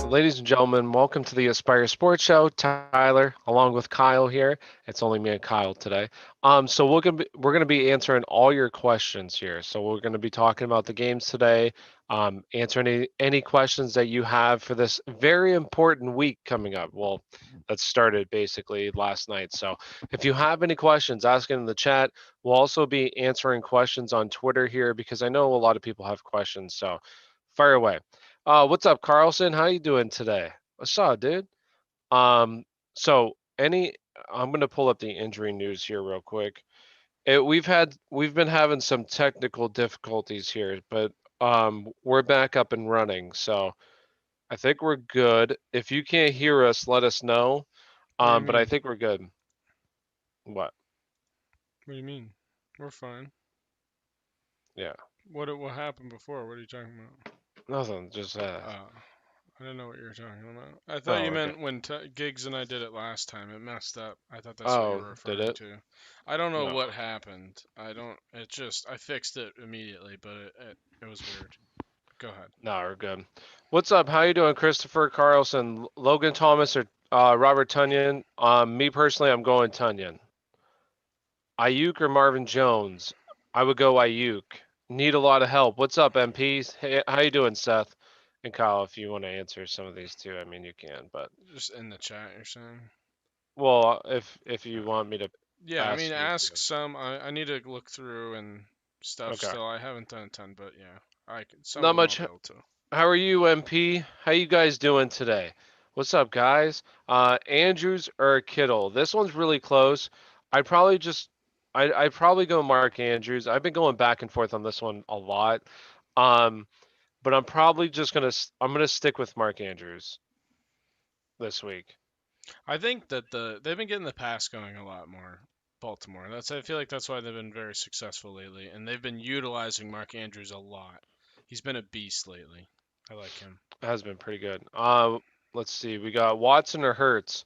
Ladies and gentlemen, welcome to the Aspire Sports Show. Tyler, along with Kyle here. It's only me and Kyle today. So we're gonna be answering all your questions here. So we're gonna be talking about the games today, answering any questions that you have for this very important week coming up. Well, that started basically last night. So if you have any questions, ask it in the chat. We'll also be answering questions on Twitter here because I know a lot of people have questions. So fire away. What's up, Carlson? How you doing today? What's up, dude? Um, so any, I'm gonna pull up the injury news here real quick. We've been having some technical difficulties here, but we're back up and running. So I think we're good. If you can't hear us, let us know. What do you But I mean? think we're good. What? What do you mean? We're fine. Yeah, What happened before? What are you talking about? nothing. Just Oh, I don't know what you're talking about. I thought oh, you okay. meant when Gigs and I did it last time. It messed up. I thought that's what you Oh, were did referring it? to. I don't know No. what happened. I don't. It just I fixed it immediately, but it was weird. Go ahead. No, we're good. What's up? How you doing, Christopher Carlson, Logan Thomas, or Robert Tunyon? Me personally, I'm going Tunyon. Ayuk or Marvin Jones? I would go Ayuk. Need a lot of help. What's up, MPs? Hey, how you doing, Seth? And Kyle, if you want to answer some of these too, I mean you can. But Just in the chat, you're saying? well, if you want me to Yeah, I mean, ask you ask to, some. I need to look through and stuff okay. still. I haven't done a ton, but yeah, I can. Some of Not them I'll much. be able to. How are you, MP? How you guys doing today? What's up, guys? Andrews or Kittle? This one's really close. I'd probably just, I'd probably go Mark Andrews. I've been going back and forth on this one a lot, um, but I'm probably just I'm gonna stick with Mark Andrews this week. I think that they've been getting the pass going a lot more. Baltimore. I feel like that's why they've been very successful lately, and they've been utilizing Mark Andrews a lot. He's been a beast lately. I like him. Has been pretty good. Let's see. We got Watson or Hertz.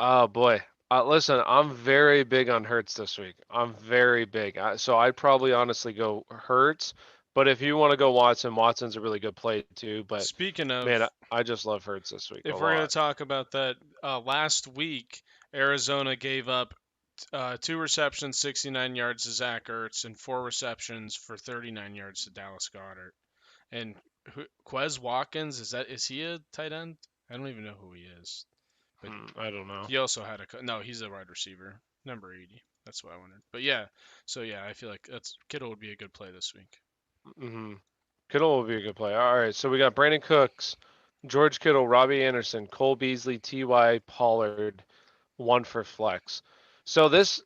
Oh boy. Listen, I'm very big on Hertz this week. I'm very big. So I'd probably honestly go Hertz. But if you want to go Watson, Watson's a really good play too. But Speaking man, of, I just love Hertz this week a if we're gonna lot. talk about that, last week Arizona gave up 2 receptions, 69 yards to Zach Ertz, and 4 receptions for 39 yards to Dallas Goddard. And Quez Watkins, is he a tight end? I don't even know who he is. But I don't know. he also had no, he's a wide receiver, number 80. That's what I wondered. But yeah, so yeah, I feel like that's Kittle would be a good play this week. hmm Kittle will be a good play. All right, so we got Brandon Cooks, George Kittle, Robbie Anderson, Cole Beasley, T.Y. Pollard, one for flex. So this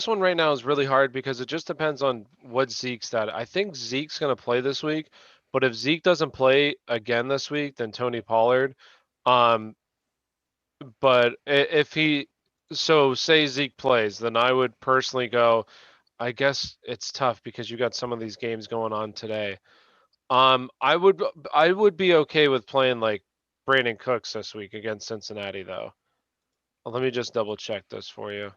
one right now is really hard because it just depends on what Zeke's at. I think Zeke's going to play this week, but if Zeke doesn't play again this week, then Tony Pollard. Um, but if he, so say Zeke plays, then I would personally go. I guess it's tough because you got some of these games going on today. I would be okay with playing like Brandon Cooks this week against Cincinnati though. Let me just double check this for you.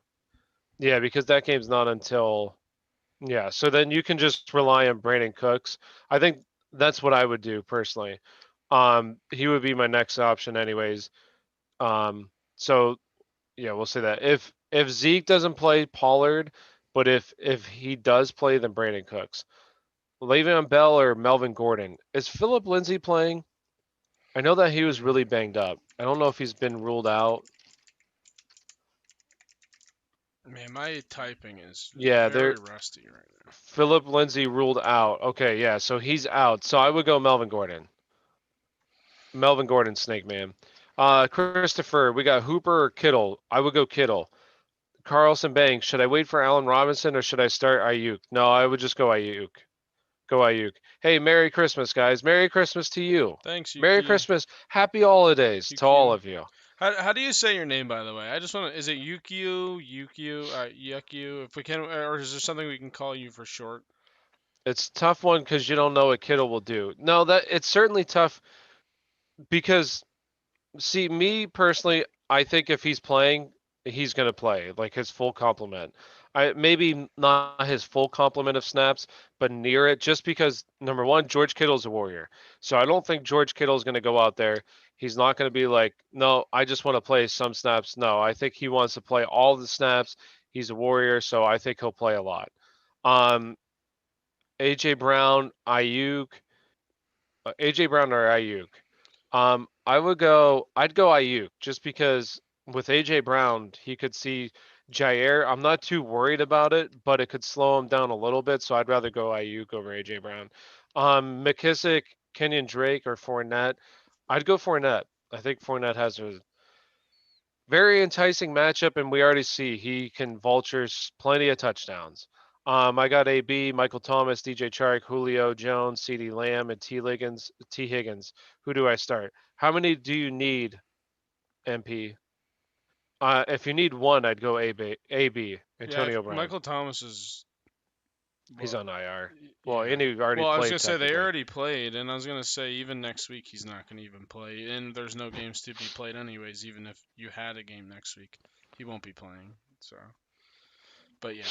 Yeah, because that game's not until yeah. So then you can just rely on Brandon Cooks. I think that's what I would do personally. He would be my next option anyways. So yeah, we'll say that if Zeke doesn't play Pollard, but if he does play, then Brandon Cooks. Le'Veon Bell or Melvin Gordon. Is Philip Lindsay playing? I know that he was really banged up. I don't know if he's been ruled out. Man, my typing is Yeah, very they're rusty right now. Philip Lindsay ruled out. Okay, yeah, so he's out. So I would go Melvin Gordon. Melvin Gordon, Snake Man. Christopher, we got Hooper or Kittle. I would go Kittle. Carlson Banks, should I wait for Allen Robinson or should I start Aiyuk? No, I would just go Aiyuk. Go Aiyuk. Hey, Merry Christmas, guys. Merry Christmas to you. Thanks, Merry Yuki. Christmas. Happy holidays to all QQ. of you. How do you say your name, by the way? I just want to. Is it Yukio, Yukio, Yukio? If we can, or is there something we can call you for short? It's a tough one because you don't know what Kittle will do. No, that it's certainly tough because see, me personally, I think if he's playing, he's going to play like his full complement. I maybe not his full complement of snaps, but near it, just because number one, George Kittle's a warrior, so I don't think George Kittle's going to go out there. He's not going to be like, no, I just want to play some snaps. No, I think he wants to play all the snaps. He's a warrior, so I think he'll play a lot. Um, AJ Brown, Ayuk, AJ Brown or Ayuk. I'd go Aiyuk just because with AJ Brown, he could see Jair. I'm not too worried about it, but it could slow him down a little bit, so I'd rather go Aiyuk over AJ Brown. McKissick, Kenyon Drake, or Fournette. I'd go Fournette. I think Fournette has a very enticing matchup, and we already see he can vultures plenty of touchdowns. I got AB, Michael Thomas, DJ Chark, Julio Jones, CeeDee Lamb, and T. Higgins. T. Higgins. Who do I start? How many do you need, MP? If you need one, I'd go AB. AB. Yeah, Antonio Brown. Michael Thomas is He's well, on IR. Well, yeah. and he already Well, I was played gonna say they technically. already played, and I was gonna say even next week he's not gonna even play, and there's no games to be played anyways. Even if you had a game next week, he won't be playing. So, but yeah,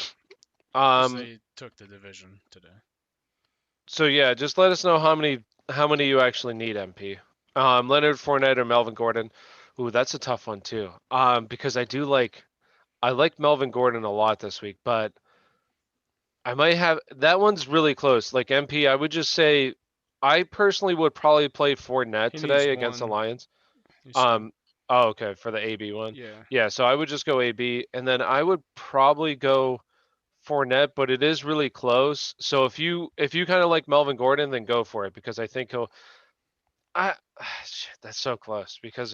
because Um. they took the division today. So yeah, just let us know how many you actually need, MP. Leonard Fournette or Melvin Gordon. Ooh, that's a tough one too. Because I like Melvin Gordon a lot this week, but I might have that one's really close. Like MP, I would just say I personally would probably play Fournette He needs today against the one. Lions. You said, Um, oh, okay, for the AB one. yeah. Yeah, so I would just go AB, and then I would probably go Fournette, but it is really close. So if you kind of like Melvin Gordon, then go for it because I think he'll. I shit, that's so close because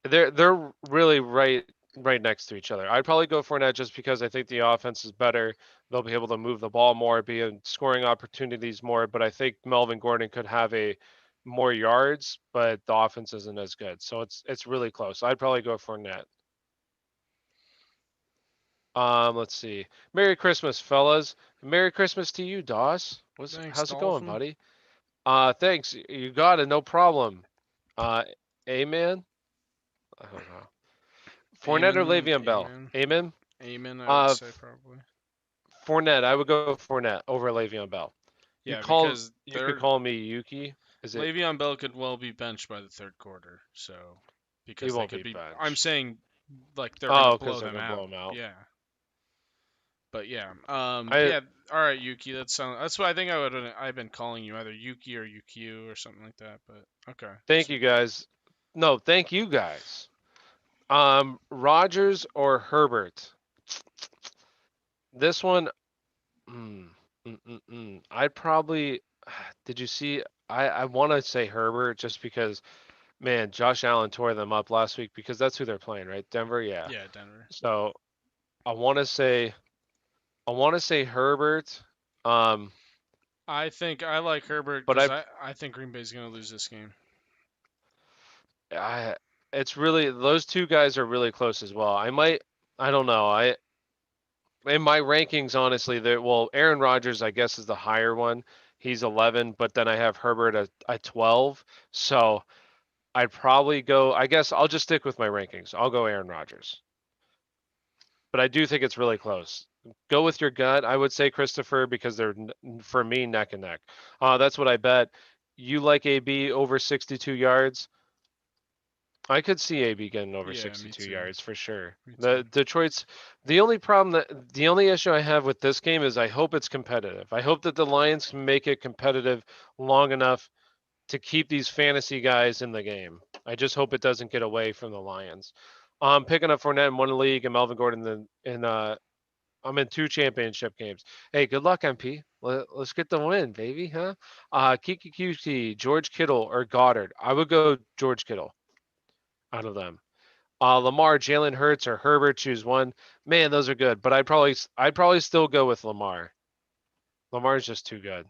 they're really right next to each other. I'd probably go Fournette just because I think the offense is better. They'll be able to move the ball more, be in scoring opportunities more. But I think Melvin Gordon could have a more yards, but the offense isn't as good. So it's really close. I'd probably go Fournette. Let's see. Merry Christmas, fellas. Merry Christmas to you, Doss. Thanks, How's it going, Dolphin. buddy? Thanks. You got it. No problem. Uh, Amen. I don't know. Fournette or Amen. Le'Veon Bell? Amen. Amen. Amen. I would Uh, say probably. Fournette. I would go Fournette over Le'Veon Bell. Yeah, because You could call me Yuki. Is it? Le'Veon Bell could well be benched by the third quarter. So He because they won't could be be. I'm benched. saying like they're gonna Oh, because blow they're them gonna blow out. him out. Yeah. But yeah, I yeah. All right, Yuki. That's what I think I've been calling you either Yuki or UQ or something like that. But okay. thank So you guys. No, thank you guys. Rogers or Herbert? This one, mm, I'd probably. Did you see? I want to say Herbert just because, man, Josh Allen tore them up last week because that's who they're playing, right? Denver, yeah. yeah, Denver. So I want to say I want to say Herbert. Um, I think I like Herbert but because I think Green Bay's gonna lose this game. I it's really those two guys are really close as well. I don't know. I in my rankings honestly there Aaron Rodgers I guess is the higher one. He's 11, but then I have Herbert at 12. So I'd probably go I guess I'll just stick with my rankings. I'll go Aaron Rodgers. But I do think it's really close. Go with your gut. I would say Christopher because they're for me neck and neck. That's what I bet. You like AB over 62 yards? I could see AB getting over Yeah, me 62 too. yards for sure. Me too. The Detroit's the only issue I have with this game is I hope it's competitive. I hope that the Lions can make it competitive long enough to keep these fantasy guys in the game. I just hope it doesn't get away from the Lions. I'm picking up Fournette in one league and Melvin Gordon in I'm in two championship games. Hey, good luck, MP. Let's get the win, baby, huh? Kiki Qt, George Kittle, or Goddard. I would go George Kittle out of them. Lamar, Jalen Hertz, or Herbert. Choose one. Man, those are good, but I'd probably still go with Lamar. Lamar's just too good.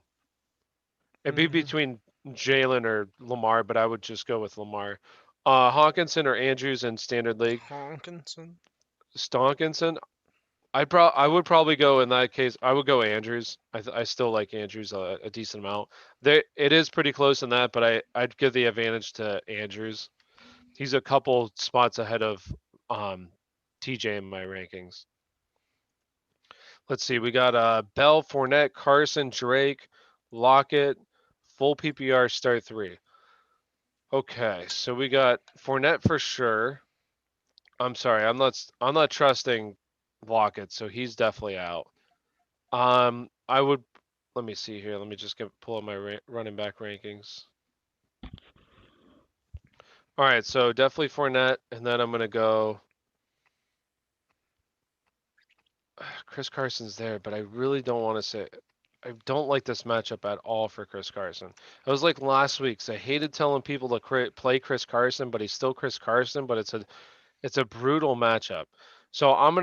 It'd be Hmm. between Jalen or Lamar, but I would just go with Lamar. Hawkinson or Andrews in standard league. Hawkinson. Stonkinson. I would probably go in that case. I would go Andrews. I still like Andrews a decent amount. It is pretty close in that, but I'd give the advantage to Andrews. He's a couple spots ahead of um TJ in my rankings. Let's see. We got Bell, Fournette, Carson, Drake, Lockett, full PPR start three. Okay, so we got Fournette for sure. I'm sorry, I'm not trusting Lockett, so he's definitely out. I would let me see here. Let me just pull up my running back rankings. All right, so definitely Fournette, and then I'm gonna go. Chris Carson's there, but I really don't want to say. I don't like this matchup at all for Chris Carson. I was like last week, so I hated telling people to play Chris Carson, but he's still Chris Carson, but it's a brutal matchup. So I'm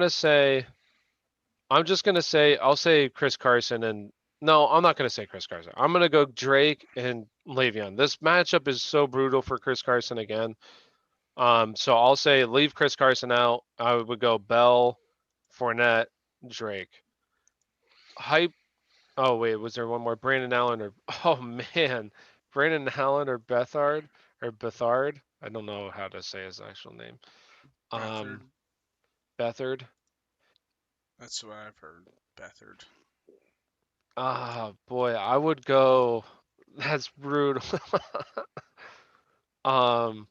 just gonna say I'll say Chris Carson and no, I'm not gonna say Chris Carson. I'm gonna go Drake and Levian. This matchup is so brutal for Chris Carson again. So I'll say leave Chris Carson out. I would go Bell, Fournette, Drake. Hype. Oh wait, was there one more? Brandon Allen or oh man, Brandon Allen or Bethard. I don't know how to say his actual name. Um, Bethard. Bethard. That's what I've heard. Bethard. Ah, boy, I would go. That's brutal. um,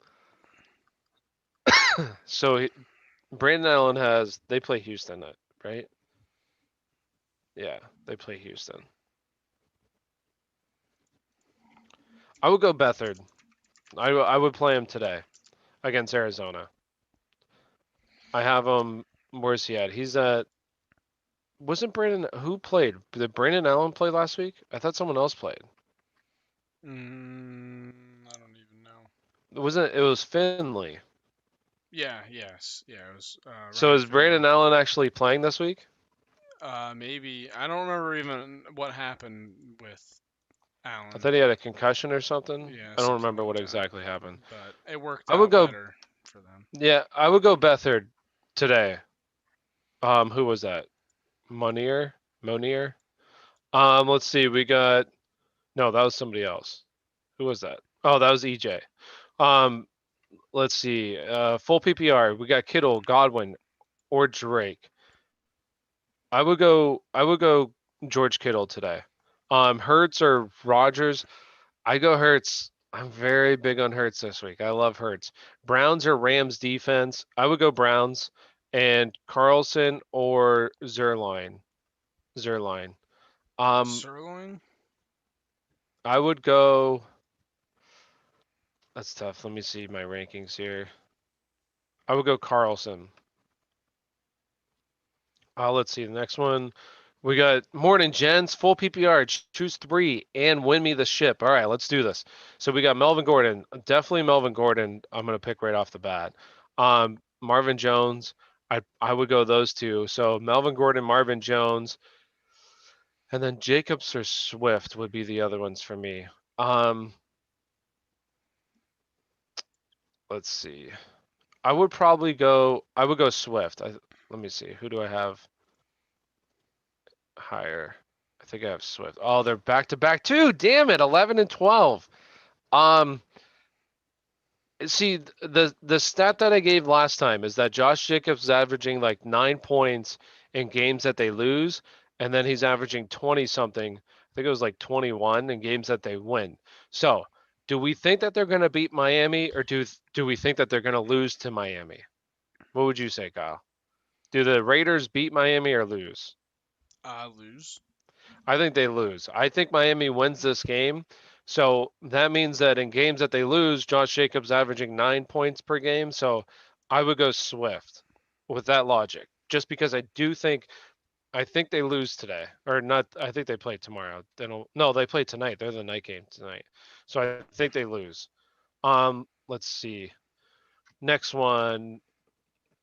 so Brandon Allen has they play Houston, right? Yeah, they play Houston. I would go Bethard. I would play him today against Arizona. I have him. Where's he at? He's at. Wasn't Brandon who played? Did Brandon Allen play last week? I thought someone else played. I don't even know. It was Finley. Yeah, yes. Yeah, it was So Ryan is Finley. Brandon Allen actually playing this week? Maybe. I don't remember even what happened with I Allen. thought he had a concussion or something. Yeah, I don't something remember like what that. exactly happened. But it worked I would out go better for them. Yeah, I would go Bethard today. Who was that? Monier? Monier? Let's see. We got no, that was somebody else. Who was that? Oh, that was EJ. Um, let's see. Full PPR. We got Kittle, Godwin, or Drake. I would go George Kittle today. Hertz or Rogers. I go Hertz. I'm very big on Hertz this week. I love Hertz. Browns or Rams defense. I would go Browns and Carlson or Zerline. Zerline. Um, Sirloin? I would go. That's tough. Let me see my rankings here. I would go Carlson. Let's see the next one. We got Morning Gents, full PPR, choose three, and win me the ship. All right, let's do this. So we got Melvin Gordon, definitely Melvin Gordon. I'm gonna pick right off the bat. Marvin Jones, I would go those two. So Melvin Gordon, Marvin Jones, and then Jacobs or Swift would be the other ones for me. Um, let's see. I would go Swift. Let me see. Who do I have higher? I think I have Swift. Oh, they're back to back too. Damn it, 11 and 12. Um, see the stat that I gave last time is that Josh Jacobs is averaging like 9 points in games that they lose, and then he's averaging 20 something. I think it was like 21 in games that they win. So, do we think that they're going to beat Miami, or do we think that they're going to lose to Miami? What would you say, Kyle? Do the Raiders beat Miami or lose? Lose. I think they lose. I think Miami wins this game. So that means that in games that they lose, Josh Jacobs averaging 9 points per game. So I would go Swift with that logic, just because I think they lose today, or not. I think they play tomorrow. They don't. No, they play tonight. They're the night game tonight. So I think they lose. Let's see. Next one,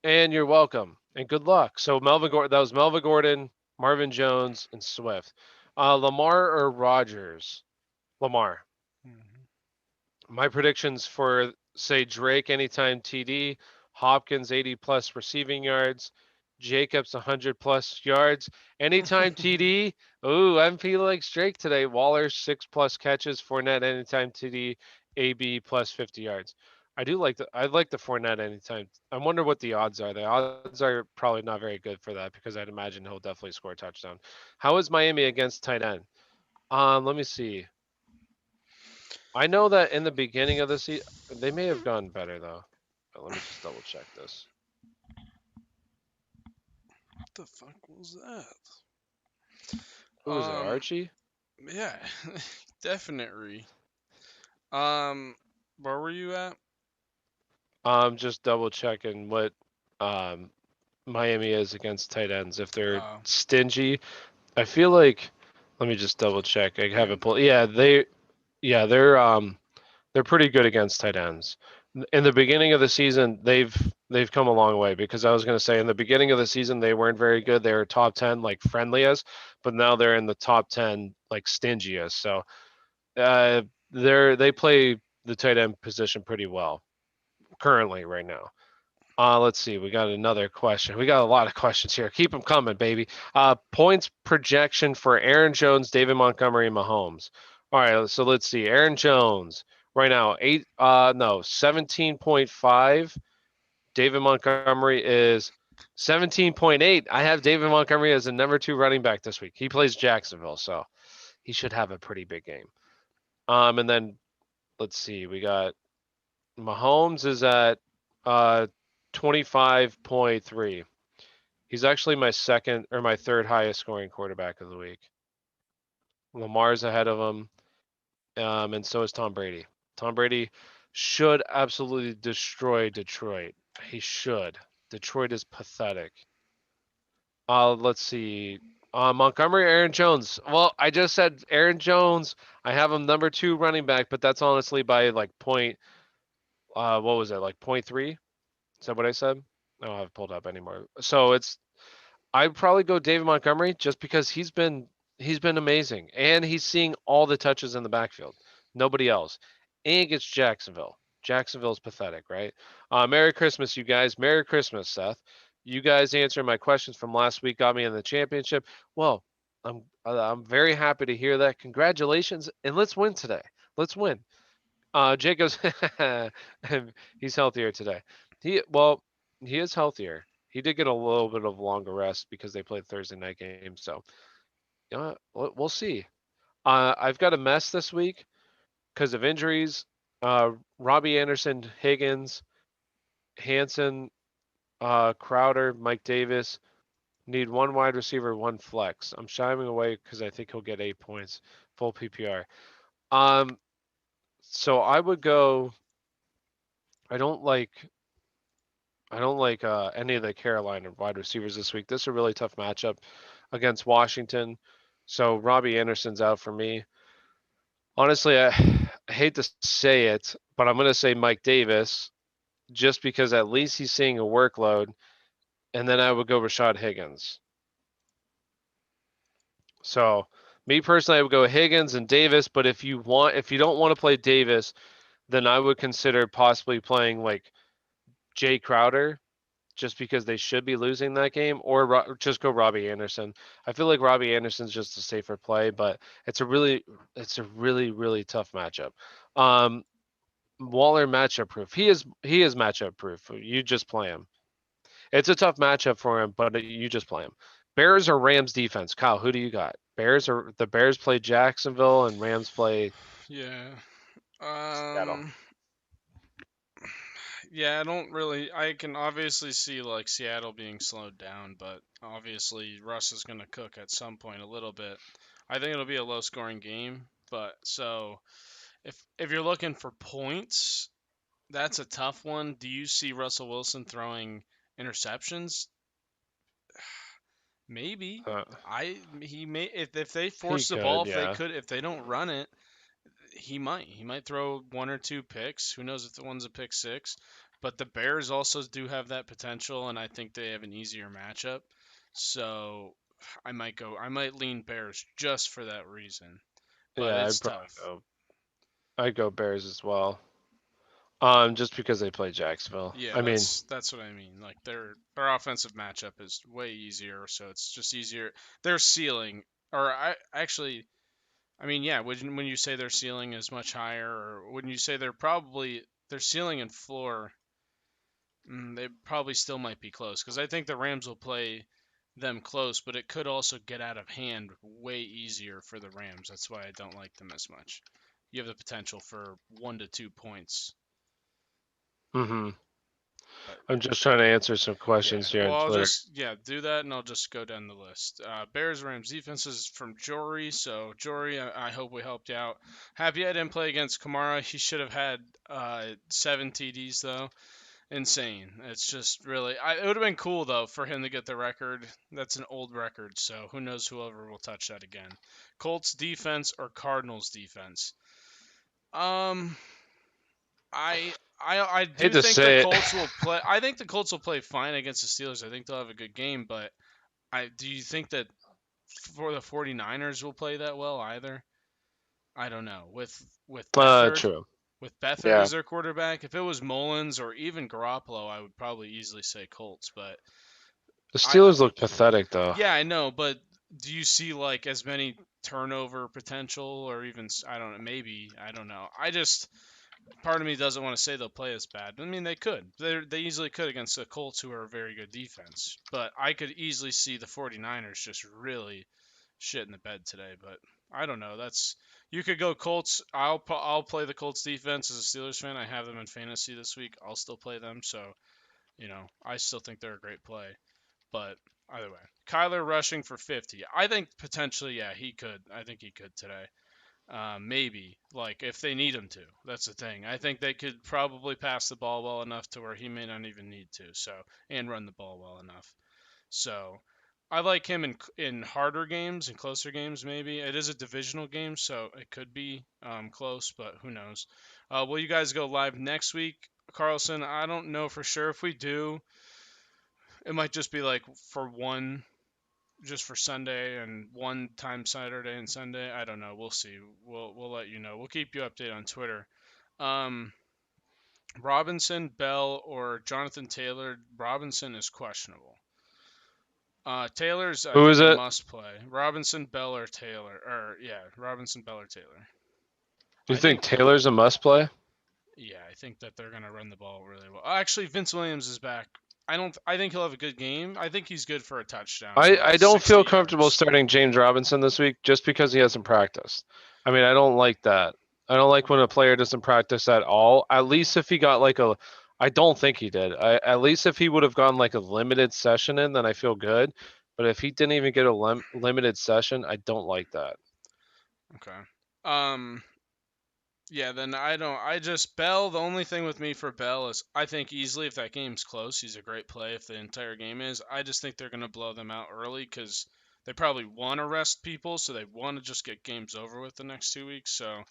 and you're welcome, and good luck. So Melvin Gordon. That was Melvin Gordon, Marvin Jones, and Swift. Lamar or Rogers? Lamar. Hmm. My predictions for say Drake anytime TD, Hopkins 80 plus receiving yards, Jacobs 100 plus yards, anytime TD. Ooh, I'm feeling like Drake today. Waller 6 plus catches, Fournette anytime TD, AB plus 50 yards. I like the Fournette anytime. I wonder what the odds are. The odds are probably not very good for that because I'd imagine he'll definitely score a touchdown. How is Miami against tight end? Let me see. I know that in the beginning of the season they may have gone better though. But let me just double check this. What the fuck was that? Who was it? Um, Archie? yeah, definitely. Um, where were you at? Just double checking what um Miami is against tight ends. If they're Oh, stingy, I feel like. Let me just double check. I have it Panda. pulled. Yeah, they're pretty good against tight ends. In the beginning of the season, they've come a long way because I was going to say in the beginning of the season they weren't very good. They were top 10 like friendliest, but now they're in the top 10 like stingiest. So they play the tight end position pretty well currently right now. Let's see. We got another question. We got a lot of questions here. Keep them coming, baby. Points projection for Aaron Jones, David Montgomery, and Mahomes. All right, so let's see. Aaron Jones right now 17.5. David Montgomery is 17.8. I have David Montgomery as a number 2 running back this week. He plays Jacksonville, so he should have a pretty big game. And then let's see. We got Mahomes is at 25.3. He's actually my second or my third highest scoring quarterback of the week. Lamar's ahead of him, and so is Tom Brady. Tom Brady should absolutely destroy Detroit. He should. Detroit is pathetic. Let's see. Montgomery, Aaron Jones. Well, I just said Aaron Jones. I have him number 2 running back, but that's honestly by like point. What was it? Like point 0.3? Is that what I said? I don't have it pulled up anymore. So I'd probably go David Montgomery just because he's been amazing and he's seeing all the touches in the backfield. Nobody else. And it's Jacksonville. Jacksonville's pathetic, right? Merry Christmas, you guys. Merry Christmas, Seth. You guys answering my questions from last week got me in the championship. Well, I'm very happy to hear that. Congratulations, and let's win today. Let's win. Jacobs, he's healthier today. He is healthier. He did get a little bit of longer rest because they played Thursday night game. So, we'll see. I've got a mess this week because of injuries. Robbie Anderson, Higgins, Hanson, Crowder, Mike Davis need one wide receiver, one flex. I'm shying away because I think he'll get 8 points, full PPR. Um, so I would go. I don't like any of the Carolina wide receivers this week. This is a really tough matchup against Washington. So Robbie Anderson's out for me. Honestly, I hate to say it, but I'm going to say Mike Davis just because at least he's seeing a workload. And then I would go Rashad Higgins. So me personally, I would go Higgins and Davis. But if you don't want to play Davis, then I would consider possibly playing like Jay Crowder just because they should be losing that game, or just go Robbie Anderson. I feel like Robbie Anderson's just a safer play, but it's a really tough matchup. Um, Waller matchup proof. He is matchup proof. You just play him. It's a tough matchup for him, but you just play him. Bears or Rams defense. Kyle, who do you got? The Bears play Jacksonville and Rams play Yeah. Seattle. Um. Yeah, I don't really. I can obviously see like Seattle being slowed down, but obviously Russ is going to cook at some point a little bit. I think it'll be a low-scoring game, but so if you're looking for points, that's a tough one. Do you see Russell Wilson throwing interceptions? Maybe. Uh, He may if they he force the ball, could, yeah. if they don't run it, he might throw one or two picks. Who knows if the one's a pick six? But the Bears also do have that potential, and I think they have an easier matchup. So I might lean Bears just for that reason. But Yeah, it's tough. I'd go Bears as well. Just because they play Jacksonville. Yeah, I mean, that's what I mean. Like their offensive matchup is way easier, so it's just easier. Their ceiling, or I actually I mean, yeah, when you say their ceiling is much higher, or when you say their ceiling and floor, they probably still might be close because I think the Rams will play them close, but it could also get out of hand way easier for the Rams. That's why I don't like them as much. You have the potential for 1 to 2 points, Mm-hmm. but I'm just trying to answer some yeah. questions here Well, on I'll Twitter. just do that, and I'll just go down the list. Bears Rams defenses from Jory. So Jory, I hope we helped you out. Happy I didn't play against Kamara. He should have had 7 TDs though. Insane. It's just really. It would have been cool though for him to get the record. That's an old record, so who knows whoever will touch that again. Colts defense or Cardinals defense. Um, I Hate do to think the say it. Colts will play. I think the Colts will play fine against the Steelers. I think they'll have a good game, but I do you think that for the 49ers will play that well either? I don't know. With Bethard, True. with Bethard Yeah. as their quarterback, if it was Mullins or even Garoppolo, I would probably easily say Colts. But The I Steelers look pathetic, though. yeah, I know. But do you see like as many turnover potential or even I don't know, maybe I don't know. I just part of me doesn't want to say they'll play as bad. I mean, they could. They easily could against the Colts, who are a very good defense. But I could easily see the 49ers just really shit in the bed today. But I don't know. That's you could go Colts. I'll play the Colts defense as a Steelers fan. I have them in fantasy this week. I'll still play them. So I still think they're a great play. But either way, Kyler rushing for 50. I think potentially, yeah, he could. I think he could today. Maybe, like, if they need him to. That's the thing. I think they could probably pass the ball well enough to where he may not even need to. So, and run the ball well enough. So, I like him in harder games and closer games. Maybe it is a divisional game, so it could be close, but who knows? Will you guys go live next week, Carlson? I don't know for sure. If we do, it might just be like for one just for Sunday and one time Saturday and Sunday. I don't know. We'll see. We'll let you know. We'll keep you updated on Twitter. Um, Robinson, Bell, or Jonathan Taylor. Robinson is questionable. Taylor's I Who think is a it? must play. Robinson, Bell, or Taylor. Or yeah, Robinson, Bell, or Taylor. You I think think Taylor's a must play? yeah, I think that they're gonna run the ball really well. Actually, Vince Williams is back. I don't. I think he'll have a good game. I think he's good for a touchdown and like I don't 60 feel comfortable yards. starting James Robinson this week just because he hasn't practiced. I mean, I don't like that. I don't like when a player doesn't practice at all. At least if he got like a, I don't think he did. At least if he would have gone like a limited session in, then I feel good. But if he didn't even get a limited session, I don't like that. Okay. Um, yeah, then I don't. I just Bell. The only thing with me for Bell is I think easily if that game's close, he's a great play. If the entire game is, I just think they're gonna blow them out early because they probably want to rest people, so they want to just get games over with the next 2 weeks. So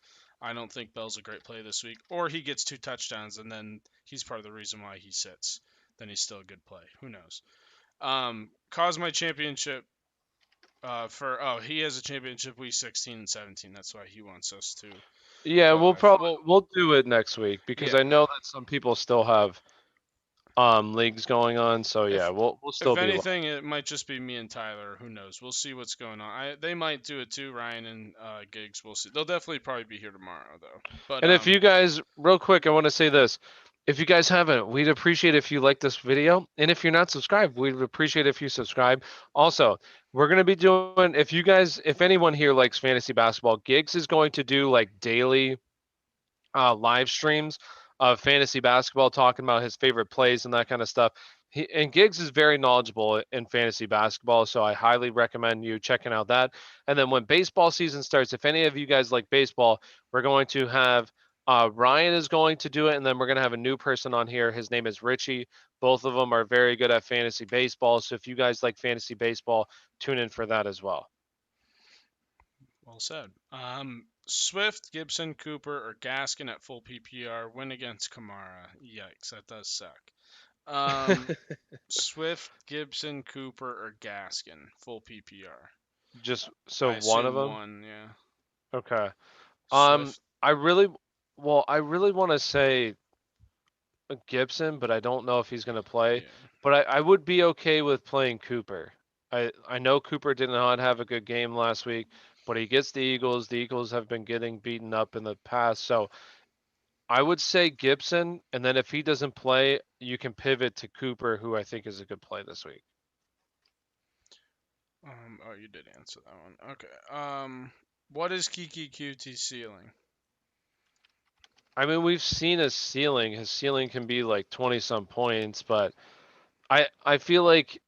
I don't think Bell's a great play this week, or he gets 2 touchdowns and then he's part of the reason why he sits. Then he's still a good play. Who knows? Cause my championship. He has a championship week 16 and 17. That's why he wants us to Yeah, go live. Well, we'll do it next week because yeah. I know that some people still have leagues going on. So yeah, If we'll still if be live. anything, it might just be me and Tyler. Who knows? We'll see what's going on. They might do it too, Ryan and Gigs. We'll see. They'll definitely probably be here tomorrow though. But And if you guys, real quick, I want to say this. If you guys haven't, we'd appreciate if you like this video. And if you're not subscribed, we'd appreciate if you subscribe. Also, we're going to be doing, if you guys, if anyone here likes fantasy basketball, Gigs is going to do like daily live streams of fantasy basketball, talking about his favorite plays and that kind of stuff. And Giggs is very knowledgeable in fantasy basketball, so I highly recommend you checking out that. And then when baseball season starts, if any of you guys like baseball, we're going to have Ryan is going to do it, and then we're going to have a new person on here. His name is Richie. Both of them are very good at fantasy baseball. So if you guys like fantasy baseball, tune in for that as well. well said. Swift, Gibson, Cooper, or Gaskin at full PPR win against Kamara. Yikes, that does suck. Um, Swift, Gibson, Cooper, or Gaskin full PPR. Just so I one of assume them. one. Yeah. Okay. Um, Swift. I really, I really want to say Gibson, but I don't know if he's going to play. Yeah. But I would be okay with playing Cooper. I know Cooper did not have a good game last week, but he gets the Eagles. The Eagles have been getting beaten up in the past, so I would say Gibson, and then if he doesn't play, you can pivot to Cooper, who I think is a good play this week. Oh, you did answer that one. Okay. What is Kiki Qt Ceiling? I mean, we've seen his ceiling. His ceiling can be like 20 some points, but I feel like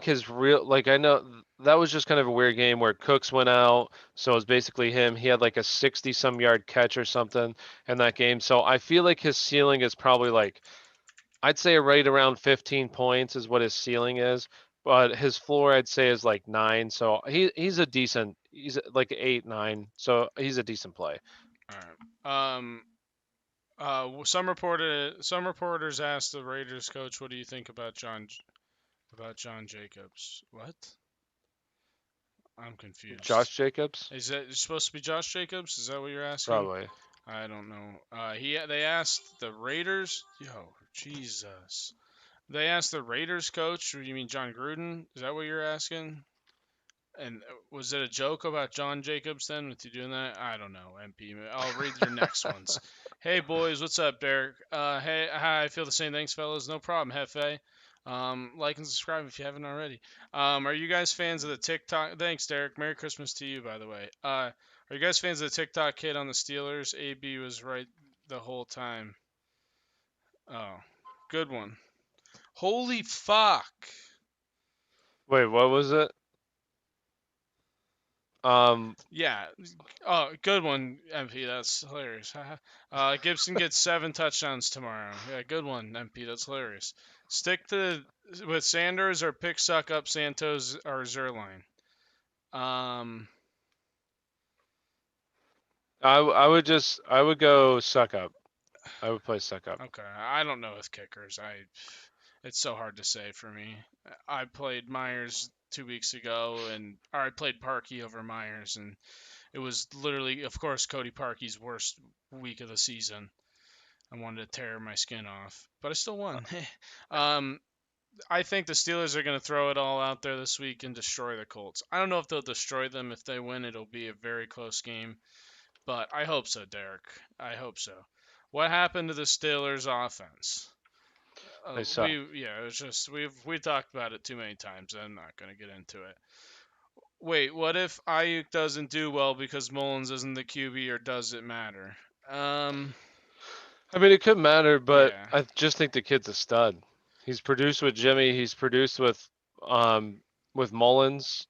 his real like I know that was just kind of a weird game where Cooks went out, so it was basically him. He had like a 60 some yard catch or something in that game. So I feel like his ceiling is probably like I'd say right around 15 points is what his ceiling is, but his floor I'd say is like 9. So he's a decent he's like 8 9. So he's a decent play. All right. Some reporters asked the Raiders coach, "What do you think about John Jacobs?" What? I'm confused. Josh Jacobs Is that supposed to be Josh Jacobs? Is that what you're asking? probably. I don't know. They asked the Raiders. Yo, Jesus. They asked the Raiders coach. You mean John Gruden? Is that what you're asking? And was it a joke about John Jacobs then with you doing that? I don't know, MP. I'll read your next ones. Hey boys, what's up, Derek? Hey, hi. I feel the same. Thanks, fellas. No problem, Hefe. Like and subscribe if you haven't already. Are you guys fans of the TikTok? Thanks, Derek. Merry Christmas to you, by the way. Are you guys fans of the TikTok kid on the Steelers? AB was right the whole time. Oh, good one. Holy fuck. Wait, what was it? Um, Yeah. Oh, good one, MP. That's hilarious. Gibson gets 7 touchdowns tomorrow. Yeah, good one, MP. That's hilarious. Stick to with Sanders or pick suck up Santos or Zerline. Um. I would go suck up. I would play suck up. Okay. I don't know with kickers. It's so hard to say for me. I played Myers 2 weeks ago, or I played Parkey over Myers, and it was literally, of course, Cody Parkey's worst week of the season. I wanted to tear my skin off, but I still won. um, I think the Steelers are going to throw it all out there this week and destroy the Colts. I don't know if they'll destroy them. If they win, it'll be a very close game, but I hope so, Derek. I hope so. What happened to the Steelers' offense? They suck. It was just we talked about it too many times. I'm not going to get into it. Wait, what if Aiyuk doesn't do well because Mullins isn't the QB, or does it matter? Um, I mean, it could matter, but yeah. I just think the kid's a stud. He's produced with Jimmy. He's produced um with Mullins.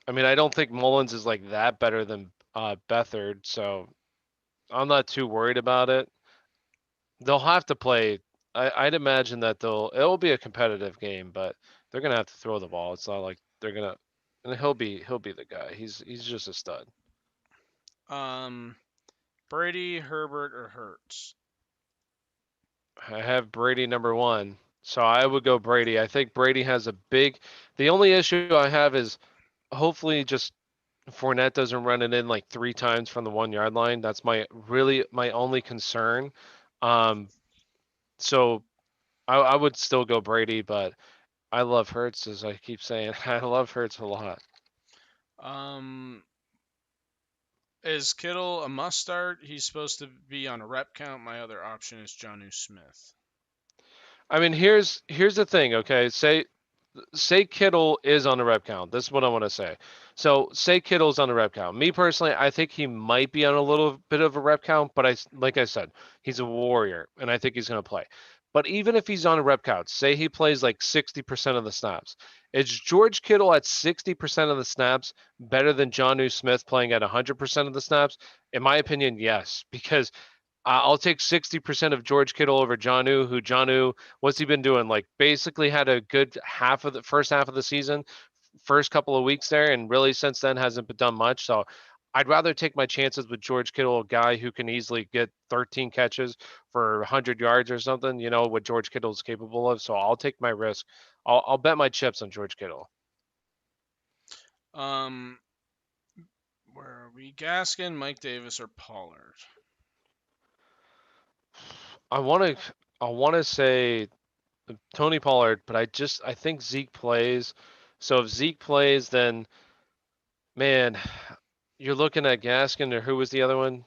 I mean, I don't think Mullins is like that better than Beathard, so I'm not too worried about it. They'll have to play. I'd imagine that it'll be a competitive game, but they're gonna have to throw the ball. It's not like they're gonna, and he'll be the guy. He's just a stud. Um, Brady, Herbert, or Hertz? I have Brady number one, so I would go Brady. I think Brady has a big. The only issue I have is hopefully just Fournette doesn't run it in like 3 times from the 1 yard line. That's my only concern. Um, so I would still go Brady, but I love Hertz, as I keep saying. I love Hertz a lot. Um, is Kittle a must start? He's supposed to be on a rep count. My other option is Jonnu Smith. I mean, here's the thing, okay? Say Kittle is on the rep count. This is what I want to say. So say Kittle's on the rep count. Me personally, I think he might be on a little bit of a rep count, but like I said, he's a warrior, and I think he's going to play. But even if he's on a rep count, say he plays like 60% of the snaps, is George Kittle at 60% of the snaps better than Jonnu Smith playing at 100% of the snaps? In my opinion, yes, because I'll take 60% of George Kittle over Jonnu, who Jonnu, what's he been doing? Like basically had a good half of the first half of the season, first couple of weeks there, and really since then hasn't done much. So I'd rather take my chances with George Kittle, a guy who can easily get 13 catches for 100 yards or something, you know, what George Kittle is capable of. So I'll take my risk. I'll bet my chips on George Kittle. Um, where are we? Gaskin, Mike Davis, or Pollard? I want to I want to say Tony Pollard, but I think Zeke plays. So if Zeke plays, then man, you're looking at Gaskin or who was the other one?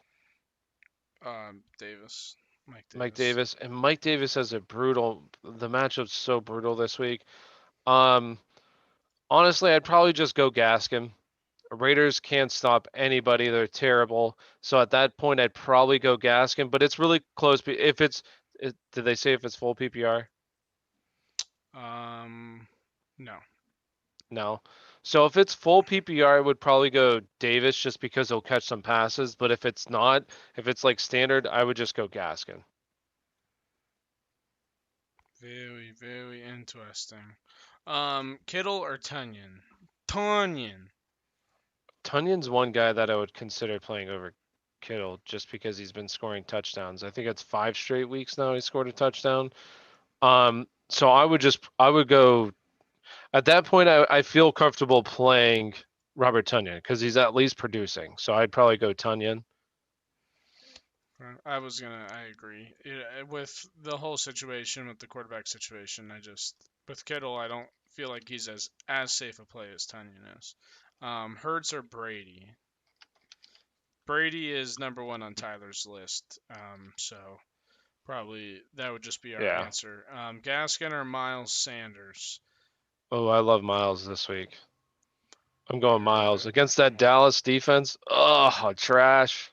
Davis. Mike Mike Davis. Davis, and Mike Davis has a brutal. The matchup's so brutal this week. Um, Honestly, I'd probably just go Gaskin. Raiders can't stop anybody. They're terrible. So at that point, I'd probably go Gaskin. But it's really close. If it's, did they say if it's full PPR? No. No. So if it's full PPR, I would probably go Davis just because he'll catch some passes. But if it's not, if it's like standard, I would just go Gaskin. Very, very interesting. Kittle or Tunyon? Tunyon. Tunyon's one guy that I would consider playing over Kittle just because he's been scoring touchdowns. I think it's 5 straight weeks now he scored a touchdown. So I would go at that point. I feel comfortable playing Robert Tunyon because he's at least producing. So I'd probably go Tunyon. I agree. With the whole situation, with the quarterback situation, with Kittle, I don't feel like he's as safe a play as Tunyon is. Hertz or Brady? Brady is number one on Tyler's list. So probably that would just be our Yeah. answer. Gaskin or Miles Sanders? Oh, I love Miles this week. I'm going Very Miles good. against that Dallas defense. Oh, trash.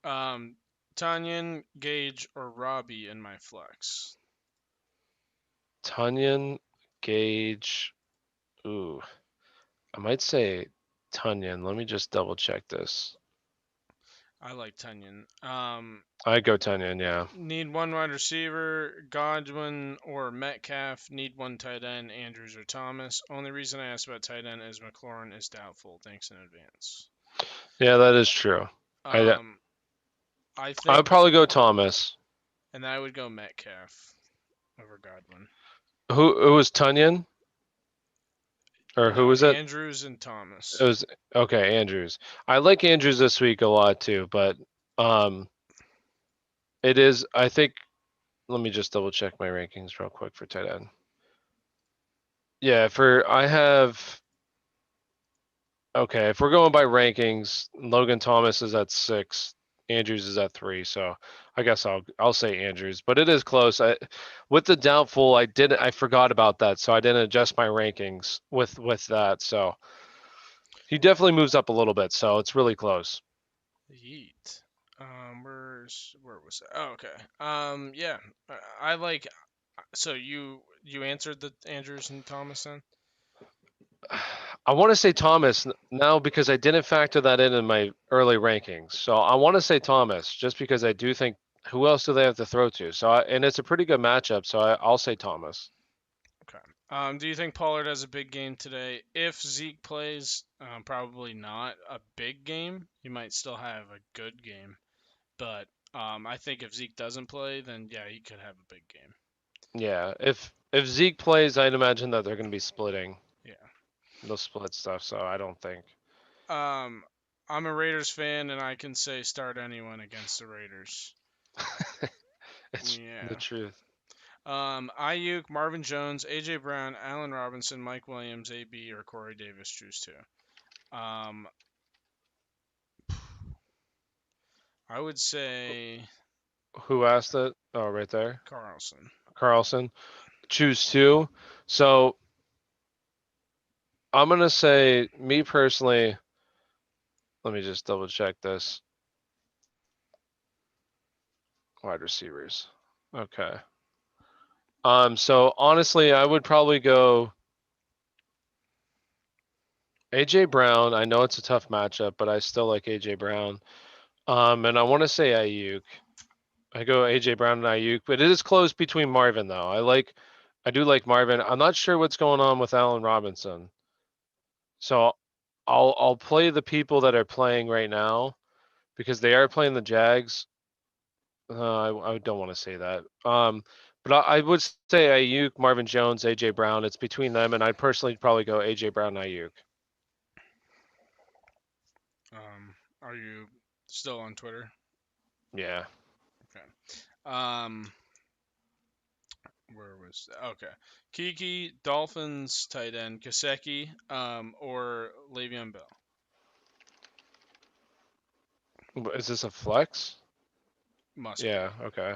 Um, Tunyon, Gage, or Robbie in my flex? Tunyon, Gage. Ooh, I might say Tunyon. Let me just double check this. I like Tunyon. I'd go Tunyon, yeah. Need one wide receiver, Godwin or Metcalf. Need one tight end, Andrews or Thomas. Only reason I asked about tight end is McLaurin is doubtful. Thanks in advance. Yeah, that is true. I Um, I I would think, probably go Thomas. and I would go Metcalf over Godwin. Who was Tunyon? Or who No, was it? Andrews and It Thomas. was okay, Andrews. I like Andrews this week a lot too, but um it is I think let me just double check my rankings real quick for tight end. Yeah, for I have okay, if we're going by rankings, Logan Thomas is at 6, Andrews is at 3, so I guess I'll say Andrews, but it is close. With the doubtful, I forgot about that, so I didn't adjust my rankings with that. So he definitely moves up a little bit, so it's really close. Yeet. Where was it? Oh, okay. Yeah. I like. So you answered the Andrews and Thomas then? I want to say Thomas now because I didn't factor that in my early rankings. So I want to say Thomas just because I do think who else do they have to throw to? And it's a pretty good matchup, so I'll say Thomas. Okay. Do you think Pollard has a big game today? If Zeke plays, probably not a big game. He might still have a good game, but I think if Zeke doesn't play, then yeah, he could have a big game. Yeah, if Zeke plays, I'd imagine that they're going to be splitting. Yeah. They'll split stuff, so I don't think. Um, I'm a Raiders fan, and I can say start anyone against the Raiders. It's the Yeah. truth. Aiyuk, Marvin Jones, AJ Brown, Allen Robinson, Mike Williams, AB, or Corey Davis. Choose two. I would say Who asked it? Oh, right there. Carlson. Carlson. Choose two. So I'm gonna say me personally. Let me just double check this. Wide receivers. Okay. So honestly, I would probably go AJ Brown. I know it's a tough matchup, but I still like AJ Brown. And I want to say Aiyuk. I go AJ Brown and Aiyuk, but it is close between Marvin though. I do like Marvin. I'm not sure what's going on with Allen Robinson. So I'll play the people that are playing right now because they are playing the Jags. I don't want to say that. But I would say Aiyuk, Marvin Jones, AJ Brown. It's between them, and I'd personally probably go AJ Brown, Aiyuk. Are you still on Twitter? Yeah. Okay. Where was okay? Kiki, Dolphins tight end, Kaseki, or Le'Veon Bell. Is this a flex? Must be. Yeah. Okay.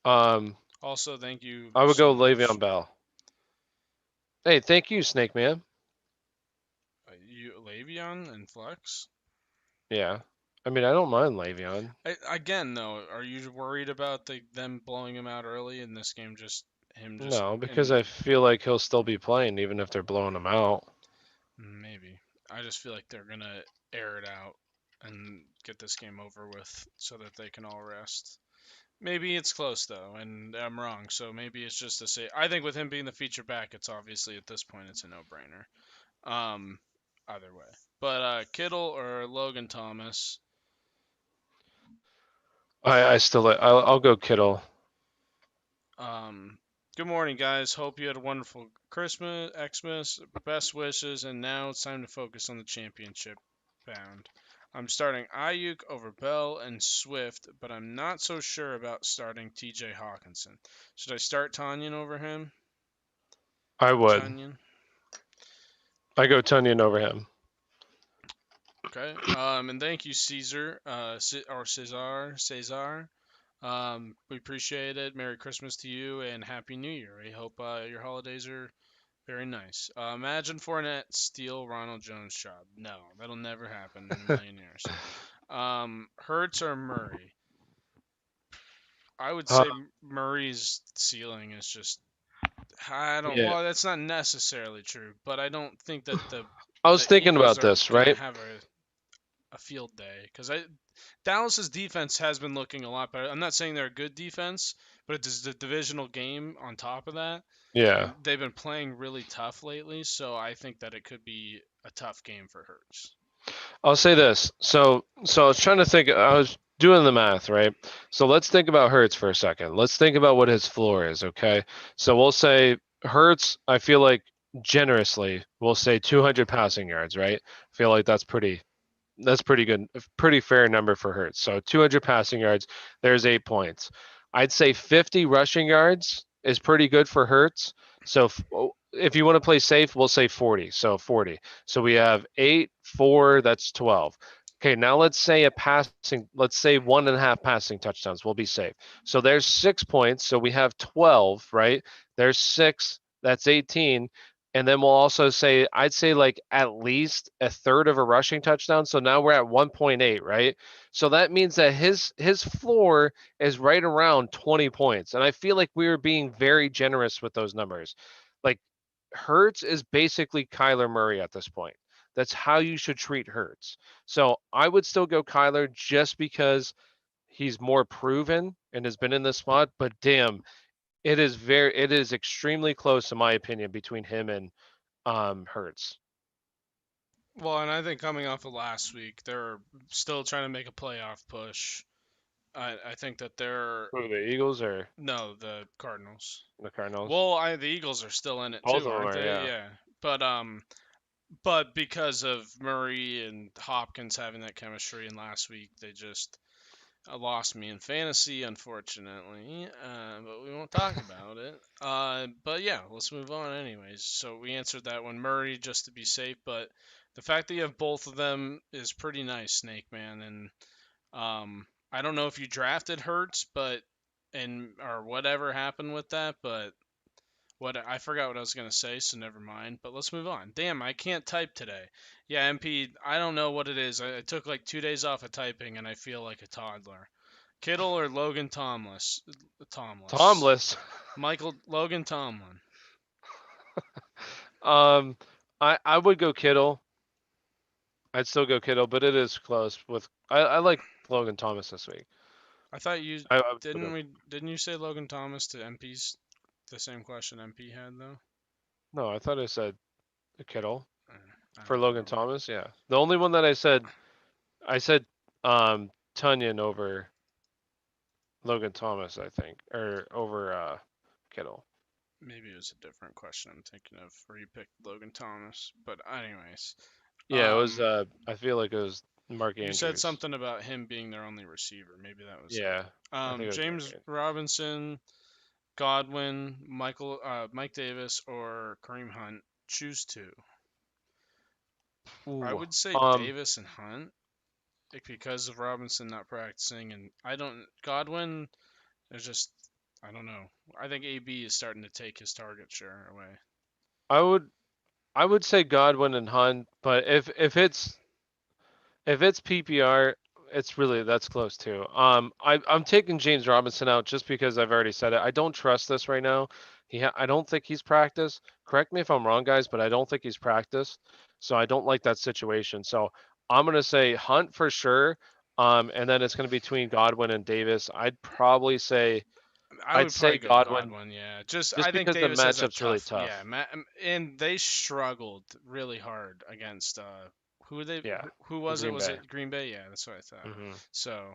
Um, Also, thank you I would so go much. Le'Veon Bell. Hey, thank you, Snake Man. You Levian and Flex. Yeah. I mean, I don't mind Le'Veon. Again, though, are you worried about them blowing him out early in this game? Just him, just No, because in I feel like he'll still be playing even if they're blowing him out. maybe. I just feel like they're gonna air it out and get this game over with so that they can all rest. Maybe it's close though, and I'm wrong. So maybe it's just to say. I think with him being the feature back, it's obviously at this point it's a no-brainer. Um, either way. But Kittle or Logan Thomas. I still I'll go Kittle. Um, Good morning, guys. Hope you had a wonderful Christmas, Xmas. Best wishes, and now it's time to focus on the championship bound. I'm starting Aiyuk over Bell and Swift, but I'm not so sure about starting T.J. Hawkinson. Should I start Tanyan over him? I would. Tanyan. I go Tunyon over him. Okay. And thank you, Caesar, or Cesar. We appreciate it. Merry Christmas to you and Happy New Year. We hope your holidays are very nice. Imagine Fournette steal Ronald Jones' job. No, that'll never happen in a million years. Hertz or Murray? I would Uh, say Murray's ceiling is just. I don't. yeah. Well, that's not necessarily true, but I don't think that I was the thinking Eagles about are this, gonna right? have a field day because Dallas's defense has been looking a lot better. I'm not saying they're a good defense, but it's a divisional game on top of that, Yeah. and they've been playing really tough lately. So I think that it could be a tough game for Hertz. I'll say this. So I was trying to think. I was doing the math, right? So let's think about Hertz for a second. Let's think about what his floor is, okay? So we'll say Hertz. I feel like generously, we'll say 200 passing yards, right? I feel like that's pretty good, pretty fair number for Hertz. So 200 passing yards, there's 8 points. I'd say 50 rushing yards is pretty good for Hertz. So if you want to play safe, we'll say 40. So 40. So we have 8, 4, that's 12. Okay, now let's say let's say 1.5 passing touchdowns. We'll be safe. So there's 6 points. So we have 12, right? There's 6, that's 18. And then we'll also say, I'd say like at least a third of a rushing touchdown. So now we're at 1.8, right? So that means that his floor is right around 20 points. And I feel like we were being very generous with those numbers. Like Hertz is basically Kyler Murray at this point. That's how you should treat Hertz. So I would still go Kyler just because he's more proven and has been in this spot. But damn, it is extremely close in my opinion between him and Hertz. Well, and I think coming off of last week, they're still trying to make a playoff push. I think that they're Who, the Eagles or no, the Cardinals. the Cardinals? Well, the Eagles are still in it Both too, of them aren't are, they? yeah. Yeah. But because of Murray and Hopkins having that chemistry, and last week they just lost me in fantasy, unfortunately. But we won't talk about it. But yeah, let's move on, anyways. So we answered that one, Murray, just to be safe. But the fact that you have both of them is pretty nice, Snake Man. And I don't know if you drafted Hertz, but or whatever happened with that, but what I forgot what I was gonna say, so never mind. But let's move on. Damn, I can't type today. Yeah, MP, I don't know what it is. I took like 2 days off of typing, and I feel like a toddler. Kittle or Logan Tomless? Tomless. Tomless. Michael Logan Tomlin. um, I would go Kittle. I'd still go Kittle, but it is close. I like Logan Thomas this week. I thought you I would still go. didn't you say Logan Thomas to MP's the same question MP had though? No, I thought I said Kittle I for don't Logan remember. Thomas. Yeah, the only one that I said Tunyon over Logan Thomas, I think, or over Kittle. Maybe it was a different question I'm thinking of, where you picked Logan Thomas. But anyways, Yeah, it was. um, I feel like it was Mark you said Andrews. something about him being their only receiver. Maybe that was Yeah, it. I think it was Mark James Andrews. Robinson, Godwin, Mike Davis, or Kareem Hunt. Choose two. I Ooh. would say Davis and Hunt. because of Robinson not practicing, and I don't Godwin. There's just I don't know. I think AB is starting to take his target share away. I would I would say Godwin and Hunt, but if it's PPR, it's really that's close too. I'm taking James Robinson out just because I've already said it. I don't trust this right now. I don't think he's practiced. Correct me if I'm wrong, guys, but I don't think he's practiced. So I don't like that situation. So I'm gonna say Hunt for sure. And then it's gonna be between Godwin and Davis. I I'd would probably say go Godwin Godwin. Yeah, just just I think because the Davis has a matchup's really tough. tough. Yeah, and they struggled really hard against who they Yeah, who was it? Green Was Bay. it Green Bay? Yeah, that's what I thought. hmm So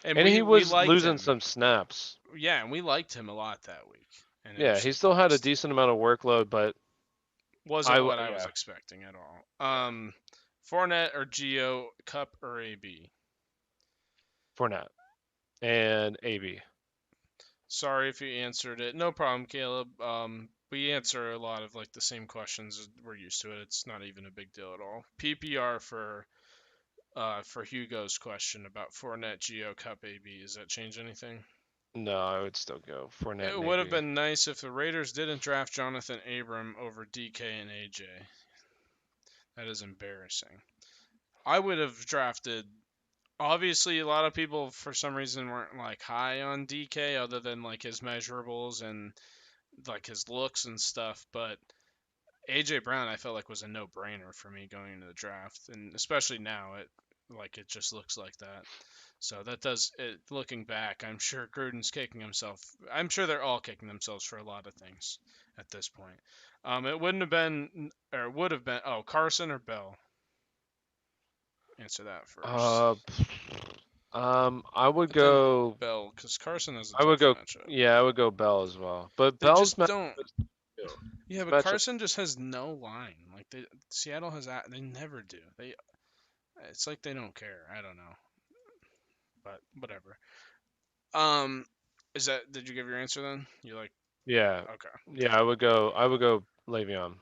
and And he we was liked losing him. some snaps. Yeah, and we liked him a lot that week, and it Yeah, was he just still had a bounced. decent amount of workload, but Wasn't what I was yeah, expecting at all. yeah, Fournette or Geo, Cup or AB. Fournette and AB. Sorry if you answered it. No problem, Caleb. We answer a lot of like the same questions. We're used to it. It's not even a big deal at all. PPR for Hugo's question about Fournette, Geo, Cup, AB. Does that change anything? No, I would still go Fournette It and would have AB. been nice if the Raiders didn't draft Jonathan Abram over DK and AJ. That is embarrassing. I would have drafted. Obviously, a lot of people for some reason weren't like high on DK, other than like his measurables and like his looks and stuff. But AJ Brown, I felt like was a no-brainer for me going into the draft, and especially now, it just looks like that. So that does it. Looking back, I'm sure Gruden's kicking himself. I'm sure they're all kicking themselves for a lot of things at this point. It wouldn't have been, or would have been. Oh, Carson or Bell? Answer that first. Uh, I would I think go. Bell, because Carson has a I would tough go. matchup. Yeah, I would go Bell as well. But They Bell's just matchup don't. is too. Yeah, His but matchup. Carson just has no line. Like Seattle has. They never do. It's like they don't care. I don't know, but whatever. Um, is that? Did you give your answer then? You like? Yeah, Okay. yeah. I would go. I would go Le'Veon.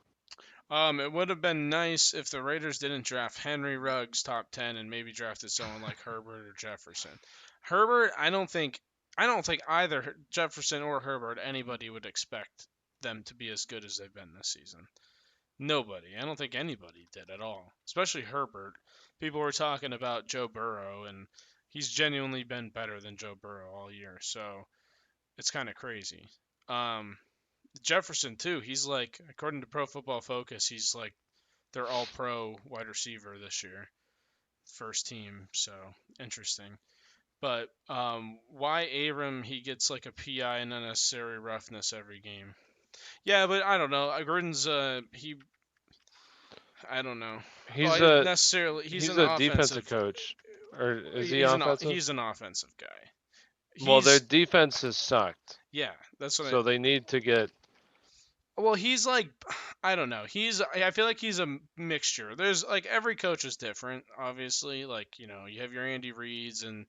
It would have been nice if the Raiders didn't draft Henry Ruggs top 10 and maybe drafted someone like Herbert or Jefferson. Herbert, I don't think either Jefferson or Herbert anybody would expect them to be as good as they've been this season. Nobody. I don't think anybody did at all. Especially Herbert. People were talking about Joe Burrow and he's genuinely been better than Joe Burrow all year. So, it's kind of crazy. Um, Jefferson too. He's like, according to Pro Football Focus, he's like they're all pro wide receiver this year, first team. So interesting. But why Abram? He gets like a PI and unnecessary roughness every game. Yeah, but I don't know. Gruden's I don't know. He's Well, a necessarily he's he's an a defensive offensive. coach, or is he offensive? He's an offensive guy. Well, their He's defense has sucked, yeah. That's what I. so they need to get. Well, he's like, I don't know. I feel like he's a mixture. There's like every coach is different, obviously. Like, you have your Andy Reids and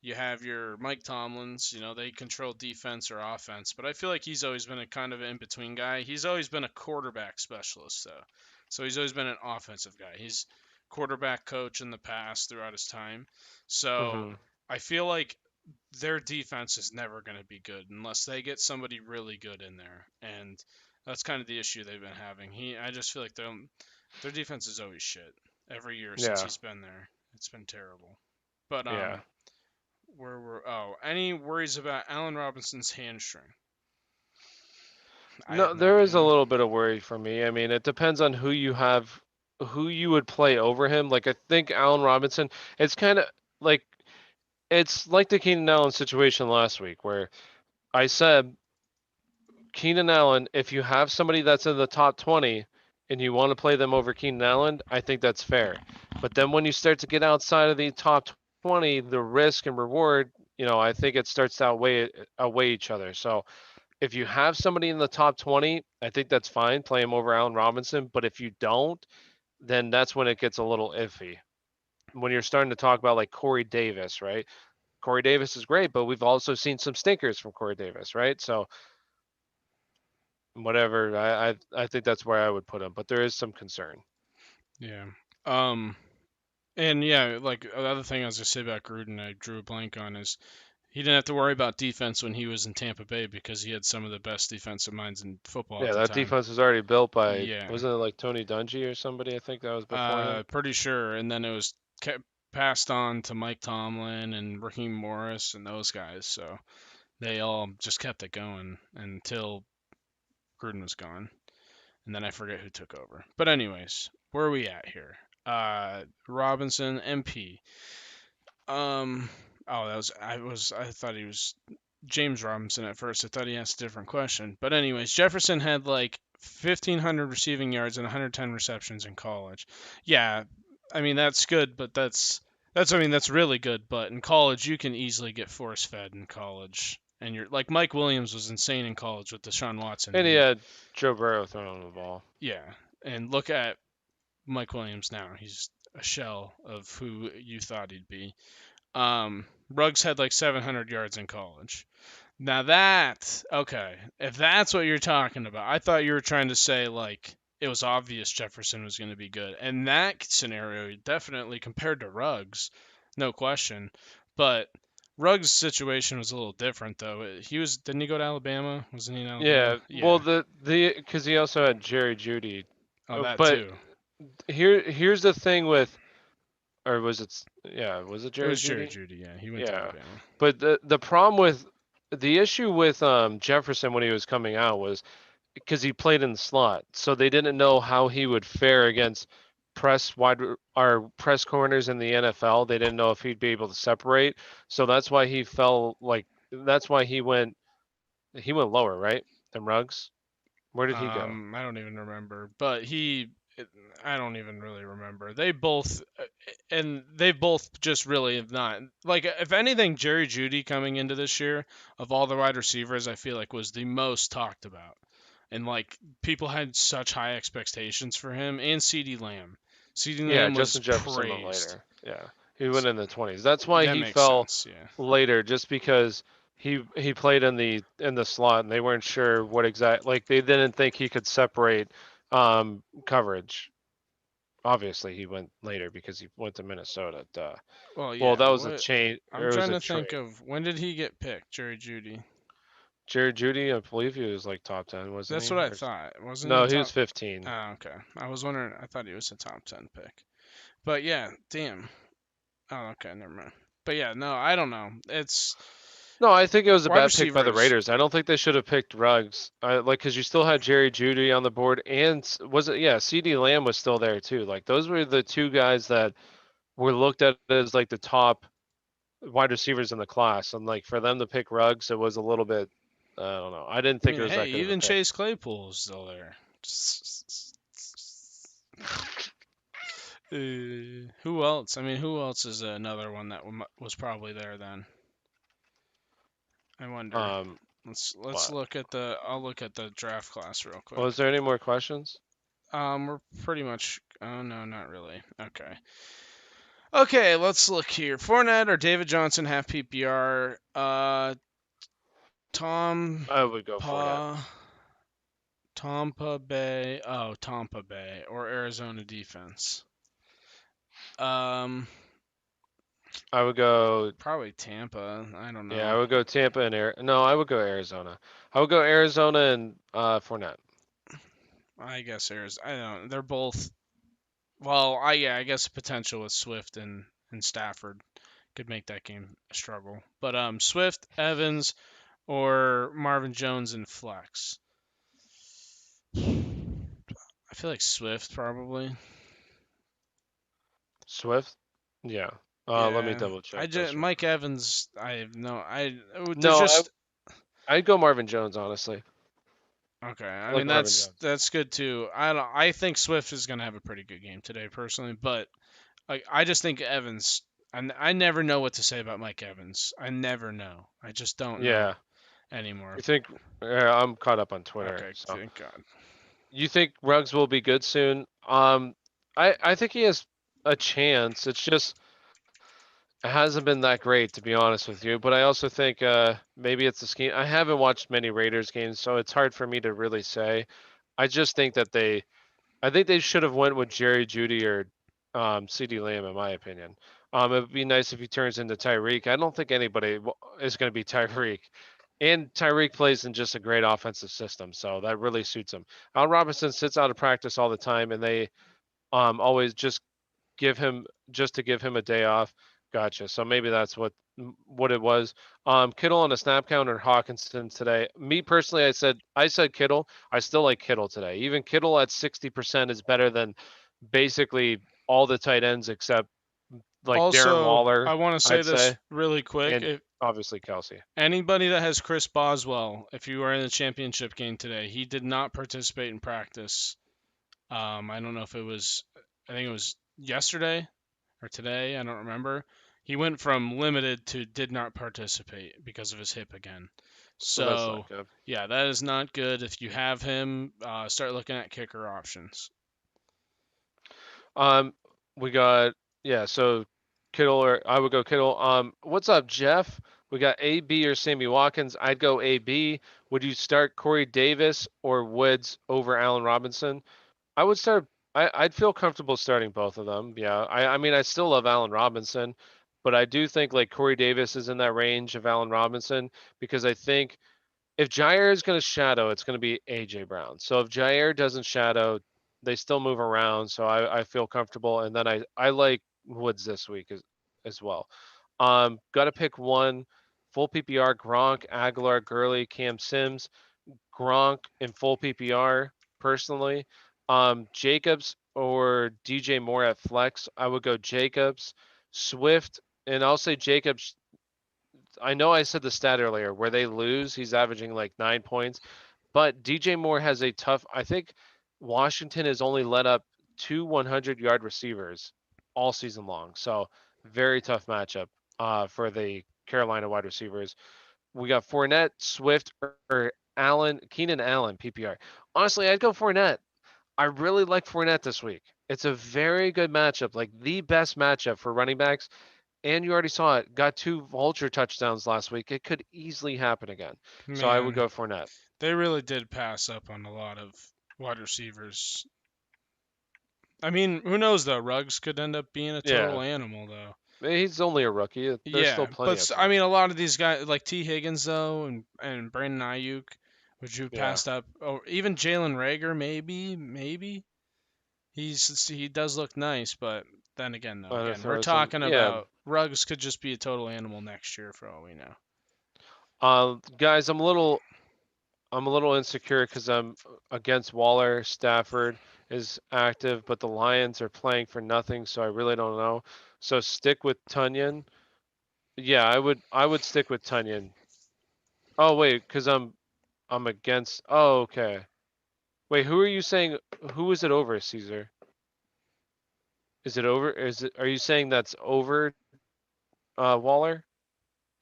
you have your Mike Tomlins. They control defense or offense. But I feel like he's always been a kind of in between guy. He's always been a quarterback specialist, though. So he's always been an offensive guy. He's quarterback coach in the past throughout his time. So hmm I feel like their defense is never going to be good unless they get somebody really good in there. And that's kind of the issue they've been having. I just feel like their defense is always shit every year since Yeah, he's been there. It's been terrible. But yeah. any worries about Allen Robinson's hamstring? I have No, no there is a idea. little bit of worry for me. I mean, it depends on who you have, who you would play over him. Like I think Allen Robinson, it's kind of like it's like the Keenan Allen situation last week where I said Keenan Allen, if you have somebody that's in the top 20 and you want to play them over Keenan Allen, I think that's fair. But then when you start to get outside of the top 20, the risk and reward, I think it starts to outweigh each other. So if you have somebody in the top 20, I think that's fine. Play him over Allen Robinson. But if you don't, then that's when it gets a little iffy. When you're starting to talk about like Corey Davis, right? Corey Davis is great, but we've also seen some stinkers from Corey Davis, right? So whatever, I think that's where I would put him. But there is some concern. Yeah. Um. And yeah, like the other thing I was gonna say about Gruden, I drew a blank on is he didn't have to worry about defense when he was in Tampa Bay because he had some of the best defensive minds in football at Yeah, the that time. defense was already built by, Yeah, wasn't it like Tony Dungy or somebody? I think that was before him. pretty sure. And then it was kept passed on to Mike Tomlin and Raheem Morris and those guys. So they all just kept it going until Gruden was gone. And then I forget who took over. But anyways, where are we at here? Robinson, MP. Um, oh, I thought he was James Robinson at first. I thought he asked a different question. But anyways, Jefferson had like 1,500 receiving yards and 110 receptions in college. Yeah, I mean that's good, but that's really good. But in college, you can easily get force fed in college. And you're like Mike Williams was insane in college with Deshaun Watson, And he and had Joe Burrow throwing him the ball. yeah, and look at Mike Williams now. He's a shell of who you thought he'd be. Ruggs had like 700 yards in college. Now okay, if that's what you're talking about, I thought you were trying to say like it was obvious Jefferson was going to be good. And that scenario, definitely compared to Ruggs, no question. But Ruggs' situation was a little different though. Didn't he go to Alabama? Wasn't he in Alabama? Yeah, well, Yeah. the because he also had Jerry Judy. Oh, that But too. here's the thing with, or was it? Yeah, was it It Jerry was Jerry Judy? Judy. Yeah, he went to Yeah, Alabama. but the problem with the issue with Jefferson when he was coming out was because he played in the slot, so they didn't know how he would fare against press corners in the NFL. They didn't know if he'd be able to separate, so that's why he fell like that's why he went lower, right? Than Ruggs. Where did he go? I don't even remember, but I don't even really remember. They both just really have not. Like, if anything, Jerry Judy coming into this year, of all the wide receivers, I feel like was the most talked about. And, like, people had such high expectations for him, and CeeDee Lamb. CeeDee Yeah, Lamb was Justin Jefferson went praised. later. Yeah, he went in the 20s. That's why That he makes fell sense, yeah. later, just because he played in the slot and they weren't sure what exact like they didn't think he could separate coverage. Obviously, he went later because he went to Minnesota. Duh. Well, Well, yeah. that was a What change. I'm It was trying a to think trade. of when did he get picked, Jerry Judy? Jerry Judy, I believe he was like top 10, wasn't That's he? what I thought. Wasn't he No, a he was top? 15. Oh, okay. I was wondering. I thought he was a top 10 pick. But yeah, damn. Oh, okay. Never mind. But yeah, no, I don't know. It's No, I think it was a wide bad pick by the receivers. Raiders. I don't think they should have picked Ruggs. Like, because you still had Jerry Judy on the board, and was it? Yeah, C.D. Lamb was still there too. Like, those were the two guys that were looked at as like the top wide receivers in the class. And like for them to pick Ruggs, it was a little bit. I don't know. I didn't I think mean, it was hey, that good of a even pick. Chase Claypool's still there. Who else? I mean, who else is another one that was probably there then? I wonder. Um, Let's what? look at the. I'll look at the draft class real quick. Was there any more questions? We're pretty much. Oh no, not really. Okay. Okay, let's look here. Fournette or David Johnson, half PPR. Tom I would go Fournette. Pa, Tampa Bay. Oh, Tampa Bay or Arizona defense. Um, I would go. Probably Tampa. I don't Yeah, I know. would go Tampa and No, I would go Arizona. I would go Arizona and Fournette. I guess Arizona. I don't. They're both. Well, I guess potential with Swift and Stafford could make that game a struggle. But Swift, Evans, or Marvin Jones and flex. I feel like Swift probably. Swift? Yeah. Let me Yeah. double I check just this real Mike quick. Evans. I have no. There's No, just I'd go Marvin Jones, honestly. okay. I I like mean Marvin Jones. that's good too. I don't. I think Swift is gonna have a pretty good game today personally, but like I just think Evans. And I never know what to say about Mike Evans. I never know. I just don't know Yeah. anymore. You think I'm caught up on Twitter, Okay, so thank God. you think Ruggs will be good soon? I think he has a chance. It's just it hasn't been that great to be honest with you. But I also think maybe it's the scheme. I haven't watched many Raiders games, so it's hard for me to really say. I just think that I think they should have went with Jerry Judy or CD Lamb, in my opinion. It would be nice if he turns into Tyreek. I don't think anybody is going to be Tyreek. And Tyreek plays in just a great offensive system, so that really suits him. Al Robinson sits out of practice all the time, and they always just to give him a day off. Gotcha. So maybe that's what it was. Kittle on a snap count or Hawkinson today. Me personally, I said Kittle. I still like Kittle today. Even Kittle at 60% is better than basically all the tight ends except like Darren Also, I Waller, want to say I'd this say, really quick. and If obviously Kelsey. anybody that has Chris Boswell, if you were in the championship game today, he did not participate in practice. I don't know if it was, I think it was yesterday or today. I don't remember. He went from limited to did not participate because of his hip again. So that's not So, good. yeah, that is not good. If you have him, start looking at kicker options. Um, we got yeah. So Kittle or I would go Kittle. What's up, Jeff? We got AB or Sammy Watkins. I'd go AB. Would you start Corey Davis or Woods over Allen Robinson? I would start. I'd feel comfortable starting both of them. Yeah. I mean, I still love Allen Robinson, but I do think like Corey Davis is in that range of Allen Robinson because I think if Jair is going to shadow, it's going to be AJ Brown. So if Jair doesn't shadow, they still move around. So I feel comfortable. And then I like Woods this week as well. Got to pick one. Full PPR: Gronk, Aguilar, Gurley, Cam Sims. Gronk in full PPR personally. Jacobs or DJ Moore at flex. I would go Jacobs. Swift, and I'll say Jacobs. I know I said the stat earlier where they lose, he's averaging like 9 points, but DJ Moore has a tough. I think Washington has only let up two 100-yard receivers all season long, so very tough matchup for the Carolina wide receivers. We got Fournette, Swift, or Allen, Keenan Allen, PPR. Honestly, I'd go Fournette. I really like Fournette this week. It's a very good matchup, like the best matchup for running backs. And you already saw it. Got two vulture touchdowns last week. It could easily happen again. So I would Man, go Fournette. they really did pass up on a lot of wide receivers. I mean, who knows though? Ruggs could end up being a Yeah. total animal though. He's only a rookie. There's still Yeah, plenty but of I mean, time. a lot of these guys like T Higgins though, and Brandon Ayuk, which you Yeah. passed up. Oh, even Jalen Rager, maybe he does look nice, but then again though, I'm gonna again we're throw some. talking Yeah. about Ruggs could just be a total animal next year for all we know. Guys, I'm a little insecure because I'm against Waller. Stafford is active, but the Lions are playing for nothing, so I really don't know. So stick with Tunyon. Yeah, I would stick with Tunyon. Oh wait, because I'm against. Oh okay. Wait, who are you saying? Who is it over, Caesar? Is it over? Is it? Are you saying that's over Waller?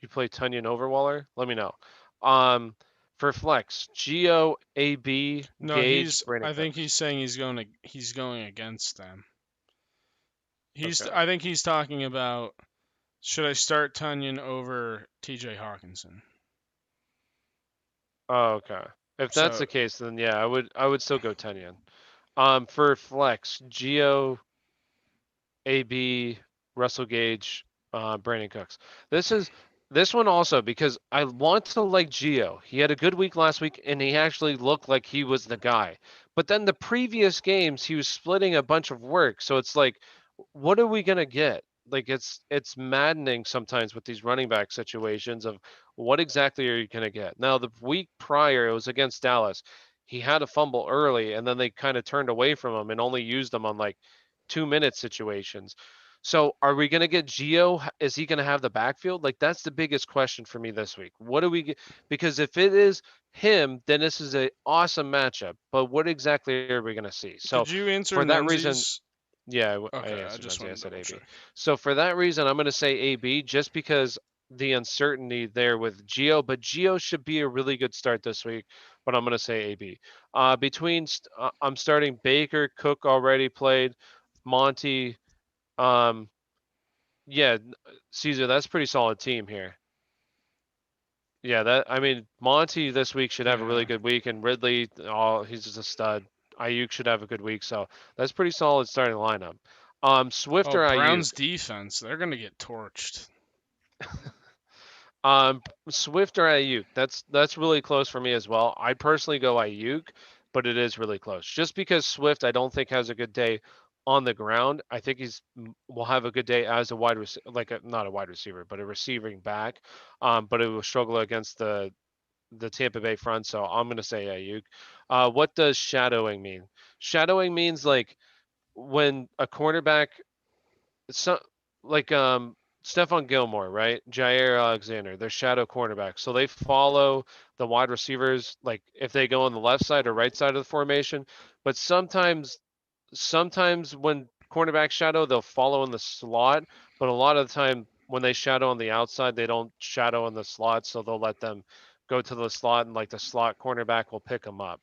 You play Tunyon over Waller? Let me know. Um, for flex, Geo, AB, No, Gage, he's. Brandon I think Cooks. he's saying he's going against them. He's. Okay. I think he's talking about should I start Tunyon over T.J. Hawkinson? Oh, okay. If that's So the case, then yeah, I would still go Tunyon. For flex, Geo, AB, Russell Gage, Brandon Cooks. This is this one also because I want to like Geo. He had a good week last week and he actually looked like he was the guy. But then the previous games he was splitting a bunch of work. So it's like, what are we gonna get? Like it's maddening sometimes with these running back situations of what exactly are you gonna get? Now the week prior it was against Dallas. He had a fumble early and then they kind of turned away from him and only used him on like 2 minute situations. So are we going to get Geo? Is he going to have the backfield? Like that's the biggest question for me this week. What do we get? Because if it is him, then this is an awesome matchup. But what exactly are we going to see? So did you for answer that reason, Menzies? yeah, I Okay, I answered just Menzi. I want to said double AB. check. So for that reason, I'm going to say AB just because the uncertainty there with Geo. But Geo should be a really good start this week. But I'm going to say AB. I'm starting Baker. Cook already played. Monty. Um, yeah, Caesar, that's a pretty solid team here. Yeah, that I mean Monty this week should have a really Yeah. good week, and Ridley, oh, he's just a stud. Aiyuk should have a good week, so that's pretty solid starting lineup. Swift Oh, or Aiyuk? Browns defense, they're gonna get torched. Um, Swift or Aiyuk? That's really close for me as well. I personally go Aiyuk, but it is really close. Just because Swift, I don't think has a good day on the ground. I think will have a good day as a wide receiver, not a wide receiver, but a receiving back. But it will struggle against the Tampa Bay front. So I'm gonna say Aiyuk. What does shadowing mean? Shadowing means like when a cornerback, so like Stephon Gilmore, right? Jair Alexander, they're shadow cornerbacks. So they follow the wide receivers like if they go on the left side or right side of the formation. But sometimes when cornerbacks shadow, they'll follow in the slot, but a lot of the time when they shadow on the outside, they don't shadow in the slot, so they'll let them go to the slot and like the slot cornerback will pick them up.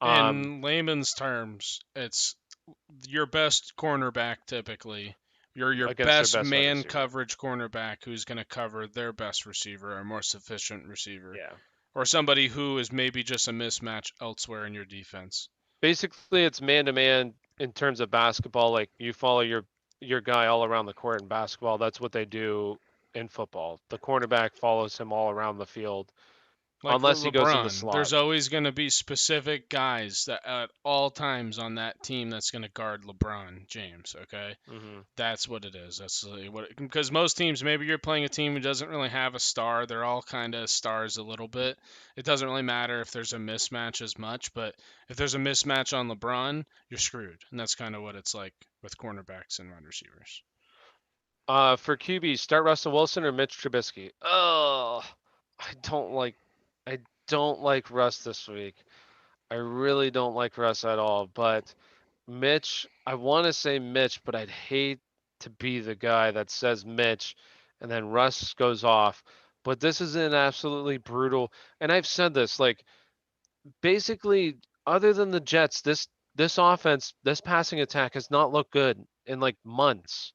Um In layman's terms, it's your best cornerback typically. Your against their best best wide man receiver. coverage cornerback who's going to cover their best receiver or more sufficient receiver, Yeah. or somebody who is maybe just a mismatch elsewhere in your defense. Basically it's man to man in terms of basketball. Like you follow your guy all around the court in basketball. That's what they do in football. The cornerback follows him all around the field Like unless he goes in the LeBron, slot. there's always going to be specific guys that at all times on that team that's going to guard LeBron James, okay? Hmm. That's what it is. That's what because most teams, maybe you're playing a team who doesn't really have a star. They're all kind of stars a little bit. It doesn't really matter if there's a mismatch as much, but if there's a mismatch on LeBron, you're screwed. And that's kind of what it's like with cornerbacks and wide receivers. For QB, start Russell Wilson or Mitch Trubisky. Oh, I don't like I don't like Russ this week. I really don't like Russ at all. But Mitch, I want to say Mitch, but I'd hate to be the guy that says Mitch and then Russ goes off. But this is an absolutely brutal, and I've said this, like basically, other than the Jets, this offense, this passing attack has not looked good in like months.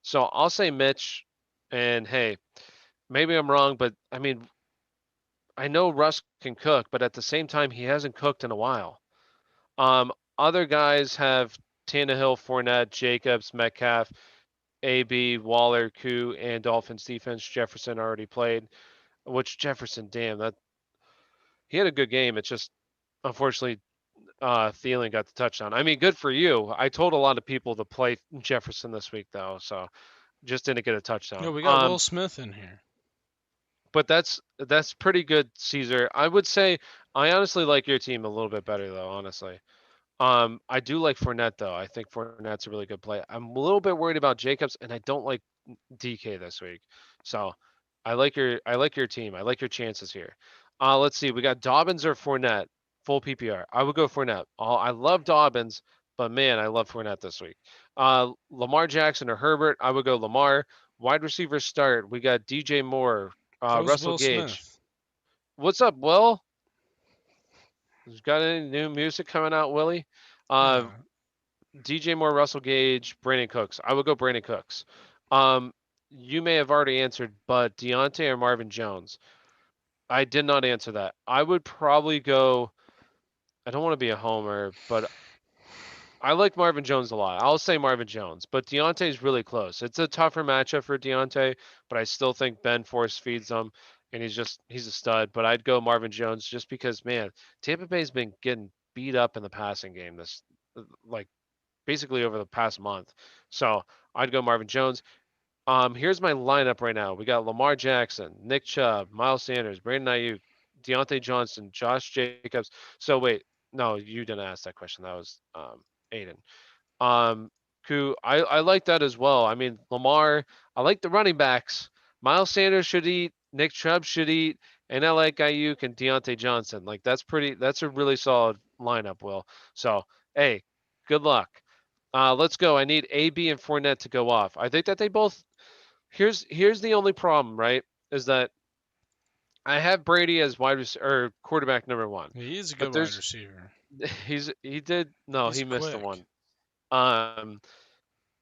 So I'll say Mitch, and hey, maybe I'm wrong, but I mean, I know Russ can cook, but at the same time, he hasn't cooked in a while. Other guys have Tannehill, Fournette, Jacobs, Metcalf, AB, Waller, Koo, and Dolphins defense. Jefferson already played, which Jefferson, damn, that he had a good game. It's just unfortunately Thielen got the touchdown. I mean, good for you. I told a lot of people to play Jefferson this week though, so just didn't get a Yo, touchdown. we got Will Smith in here. But that's pretty good, Caesar. I would say I honestly like your team a little bit better though, honestly. I do like Fournette though. I think Fournette's a really good play. I'm a little bit worried about Jacobs, and I don't like DK this week. So I like your team. I like your chances here. Let's see. We got Dobbins or Fournette, full PPR. I would go Fournette. I love Dobbins, but man, I love Fournette this week. Lamar Jackson or Herbert, I would go Lamar. Wide receiver start. We got DJ Moore, So's Russell Will Gage. Smith. What's up, Will? Got any new music coming out, Willie? Uh, Yeah. DJ Moore, Russell Gage, Brandon Cooks. I would go Brandon Cooks. Um, you may have already answered, but Deontay or Marvin Jones. I did not answer that. I would probably go. I don't want to be a homer, but I like Marvin Jones a lot. I'll say Marvin Jones, but Deontay's really close. It's a tougher matchup for Deontay, but I still think Ben Force feeds him, and he's a stud. But I'd go Marvin Jones just because, man, Tampa Bay's been getting beat up in the passing game this like basically over the past month. So I'd go Marvin Jones. Here's my lineup right now. We got Lamar Jackson, Nick Chubb, Miles Sanders, Brandon Ayuk, Deontay Johnson, Josh Jacobs. So wait, no, you didn't ask that question. That was Aiden. Um, I like that as well. I mean, Lamar, I like the running backs. Miles Sanders should eat, Nick Chubb should eat, and I like Ayuk and Deontay Johnson. Like that's a really solid lineup, Will. So hey, good luck. Let's go. I need AB and Fournette to go off. I think that they both. Here's the only problem, right? Is that I have Brady as or quarterback number one, He's a but good wide there's receiver. he did no He's he missed the quick. one. Um,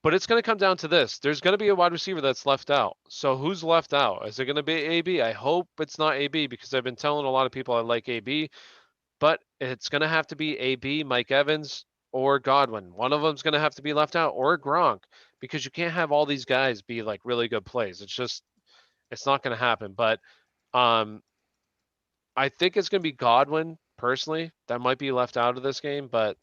but it's going to come down to this. There's going to be a wide receiver that's left out. So who's left out? Is it going to be AB? I hope it's not AB because I've been telling a lot of people I like AB, but it's going to have to be AB, Mike Evans. or Godwin. One of them's going to have to be left out, or Gronk, because you can't have all these guys be like really good plays. It's not going to happen. But um, I think it's going to be Godwin personally that might be left out of this game, but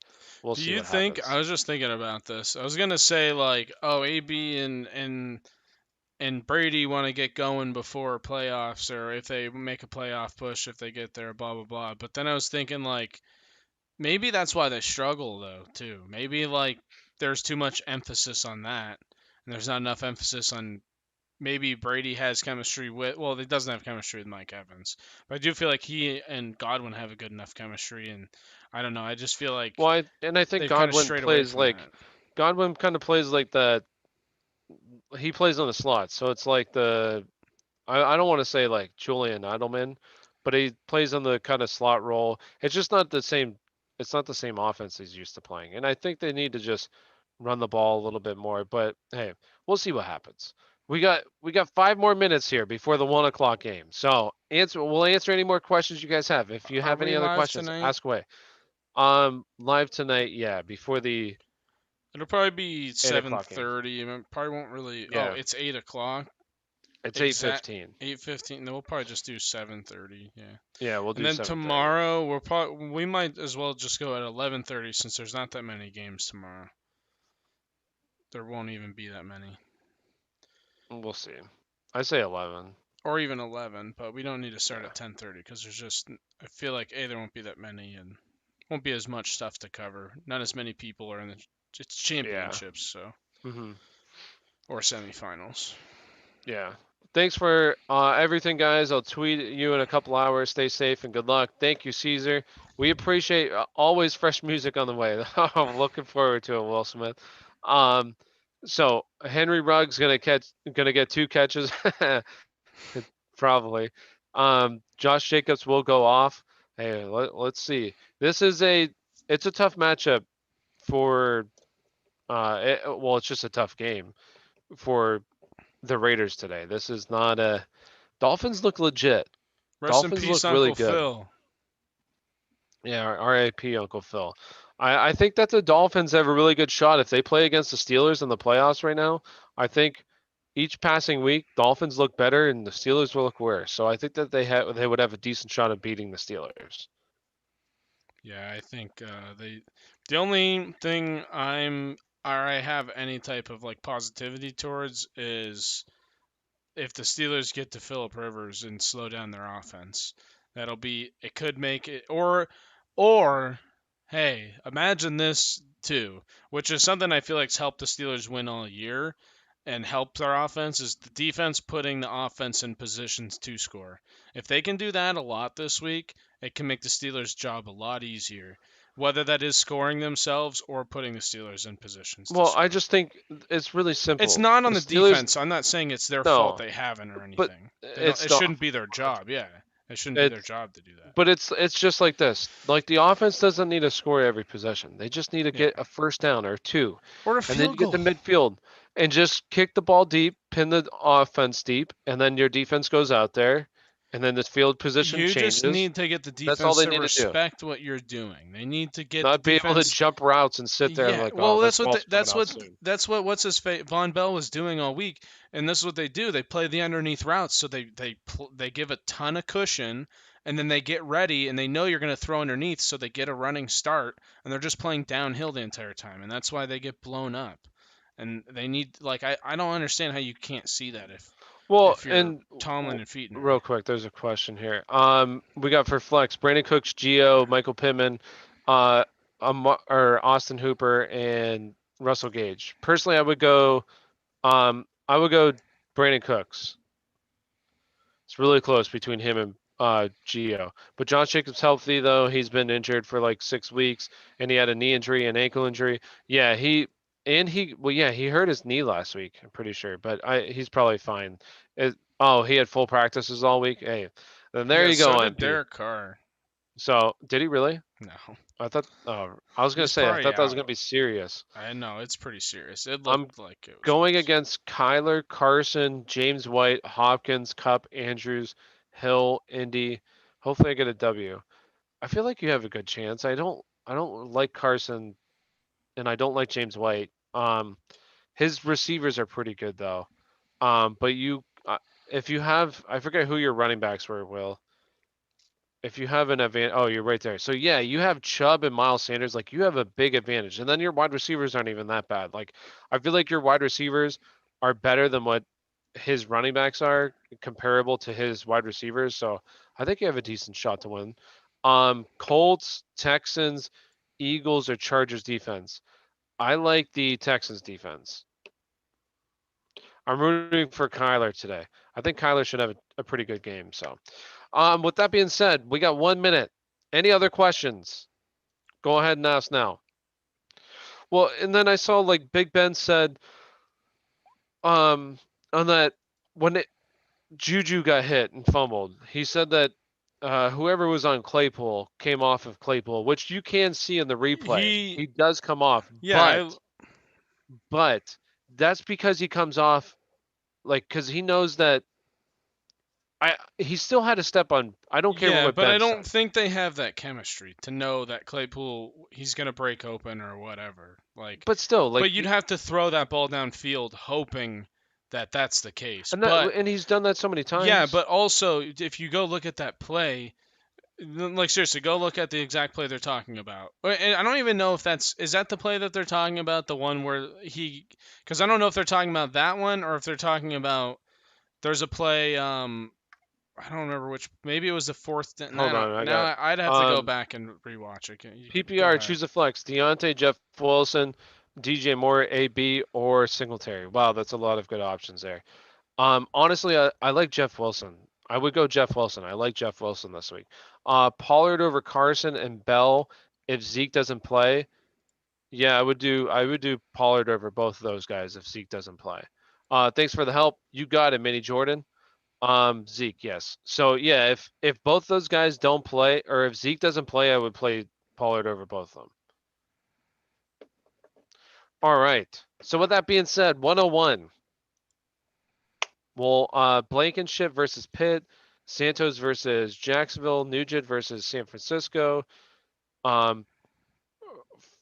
we'll Do see you what think? I happens. was just thinking about this. I was gonna say like, oh, AB and Brady want to get going before playoffs, or if they make a playoff push, if they get there, blah blah blah. But then I was thinking like, maybe that's why they struggle though too. Maybe like there's too much emphasis on that, and there's not enough emphasis on maybe Brady has chemistry with. Well, he doesn't have chemistry with Mike Evans, but I do feel like he and Godwin have a good enough chemistry, and I don't know. I just feel like Well, I think they've kind of strayed away from that. Godwin kind of plays like the he plays on the slot, so it's like I don't want to say like Julian Edelman, but he plays on the kind of slot role. It's just not the same. It's not the same offense he's used to playing, and I think they need to just run the ball a little bit more. But hey, we'll see what happens. We got 5 more minutes here before the 1 o'clock game. So we'll answer any more questions you guys have. If you Are have we any other live questions, tonight? ask away. Live tonight, yeah, before the It'll probably be 8 o'clock game. 7:30. Probably won't really. Oh, Yeah, it's 8 o'clock. it's eight Exact fifteen. 8:15. Then we'll probably just do 7:30. Yeah. Yeah, we'll And do then 7:30. tomorrow we might as well just go at 11:30 since there's not that many games tomorrow. There won't even be that many, We'll see. I say 11. or even 11. But we don't need to start Yeah. at 10:30 because there's just. I feel like there won't be that many and won't be as much stuff to cover. Not as many people are in the. It's Yeah. championships, so Hmm. or semifinals. Yeah. Thanks for everything, guys. I'll tweet you in a couple hours. Stay safe and good luck. Thank you, Caesar. We appreciate always fresh music on the way. I'm looking forward to it, Will Smith. Um, so Henry Ruggs gonna get 2 catches, probably. Josh Jacobs will go off. Hey, let's see. This is it's a tough matchup for well, it's just a tough game for the Raiders today. This is not a Dolphins look legit. Rest in Dolphins peace, look really Uncle good. Phil. Yeah, R.I.P. Uncle Phil. I think that the Dolphins have a really good shot if they play against the Steelers in the playoffs right now. I think each passing week, Dolphins look better and the Steelers will look worse. So I think that they would have a decent shot of beating the Steelers. Yeah, I think they. The only thing I have any type of like positivity towards is if the Steelers get to Philip Rivers and slow down their offense. That'll be. It could make it or hey, imagine this too, which is something I feel like's helped the Steelers win all year and helped our offense is the defense putting the offense in positions to score. If they can do that a lot this week, it can make the Steelers' job a lot easier, whether that is scoring themselves or putting the Steelers in positions to Well, I score. just think it's really It's simple. not on The the Steelers, defense. I'm not saying it's their fault no, they haven't or but anything. They don't. it's It the shouldn't be their job. Yeah, it shouldn't be their it's job to do that. But it's just like this. Like the offense doesn't need to score every possession. They just need to get Yeah, a first down or two. or a And then field you get goal. the midfield and just kick the ball deep, pin the offense deep, and then your defense goes out there and then the field position You just changes. need to get the That's all defense they to need to do. respect what you're doing. They need to get the Not be able to defense. jump routes and sit there and Yeah, like, oh, well, this ball's coming out soon. that's what what's his face Von Bell was doing all week, and this is what they do. They play the underneath routes, so they give a ton of cushion, and then they get ready, and they know you're going to throw underneath, so they get a running start, and they're just playing downhill the entire time, and that's why they get blown up. And they need like I don't understand how you can't see that Well, if you're and Tomlin and Fiedner. real quick, there's a question here. We got for flex Brandon Cooks, Geo, Michael Pittman, uh, or Austin Hooper and Russell Gage. Personally, I would go Brandon Cooks. It's really close between him and Geo. But Josh Jacobs healthy though. He's been injured for like 6 weeks, and he had a knee injury and ankle injury. Yeah, he hurt his knee last week. I'm pretty sure, but he's probably fine. He had full practices all week. Hey, then there Yeah, you so go, did MP. Derek Carr. So did he really? No, I thought. I was gonna he's say I probably thought that was out. gonna be serious. I know it's pretty serious. It I'm looked like it was going pretty serious. against Kyler, Carson, James White, Hopkins, Cup, Andrews, Hill, Indy. Hopefully I get a W. I feel like you have a good chance. I don't like Carson and I don't like James White. His receivers are pretty good though. But if you have, I forget who your running backs were, Will. If you have an advantage, oh, you're right there. So yeah, you have Chubb and Miles Sanders. Like you have a big advantage, and then your wide receivers aren't even that bad. Like I feel like your wide receivers are better than what his running backs are, comparable to his wide receivers. So I think you have a decent shot to win. Colts, Texans, Eagles, or Chargers defense. I like the Texans defense. I'm rooting for Kyler today. I think Kyler should have a pretty good game. So, with that being said, we got 1 minute. Any other questions? Go ahead and ask now. Well, and then I saw like Big Ben said, on that when Juju got hit and fumbled, he said that whoever was on Claypool came off of Claypool, which you can see in the replay. He, He does come off, yeah, but that's because he comes off like because he knows that he still had a step on. I don't care yeah, what but I Ben don't said, think they have that chemistry to know that Claypool he's gonna break open or whatever. Like, but still, like but you'd have to throw that ball downfield hoping that that's the case. and that But and he's done that so many yeah, times. but also if you go look at that play, like seriously, go look at the exact play they're talking about. And I don't even know if is that the play that they're talking about, the one where because I don't know if they're talking about that one or if they're talking about there's a play. I don't remember which. Maybe it was the fourth. Hold on, I got I'd have to go um back and rewatch it. You can go PPR. ahead. Choose a flex: Deontay, Jeff Wilson, DJ Moore, AB, or Singletary. Wow, that's a lot of good options there. Honestly, I like Jeff Wilson. I would go Jeff Wilson. I like Jeff Wilson this week. Pollard over Carson and Bell if Zeke doesn't play. Yeah, I would do Pollard over both of those guys if Zeke doesn't play. Thanks for the help. You got it, Mini Jordan. Zeke, yes. So yeah, if both those guys don't play, or if Zeke doesn't play, I would play Pollard over both of them. All right. So with that being said, 101. Well, Blankenship versus Pitt, Santos versus Jacksonville, Nugent versus San Francisco. Um,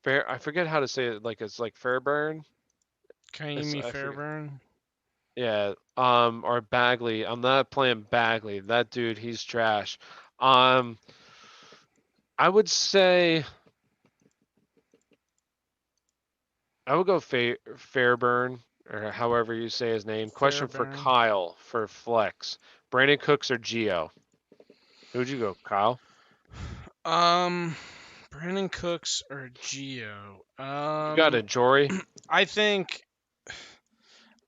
I forget how to say it. Like it's like Fairburn. Kaimi I forget. Fairburn. Yeah. Or Bagley. I'm not playing Bagley. That dude, he's trash. Um, I would say I would go Fairburn or however you say his name. Question for Fairburn. Kyle for flex. Brandon Cooks or Geo? Who'd you go, Kyle? Um, Brandon Cooks or Geo. You got a Jory. I think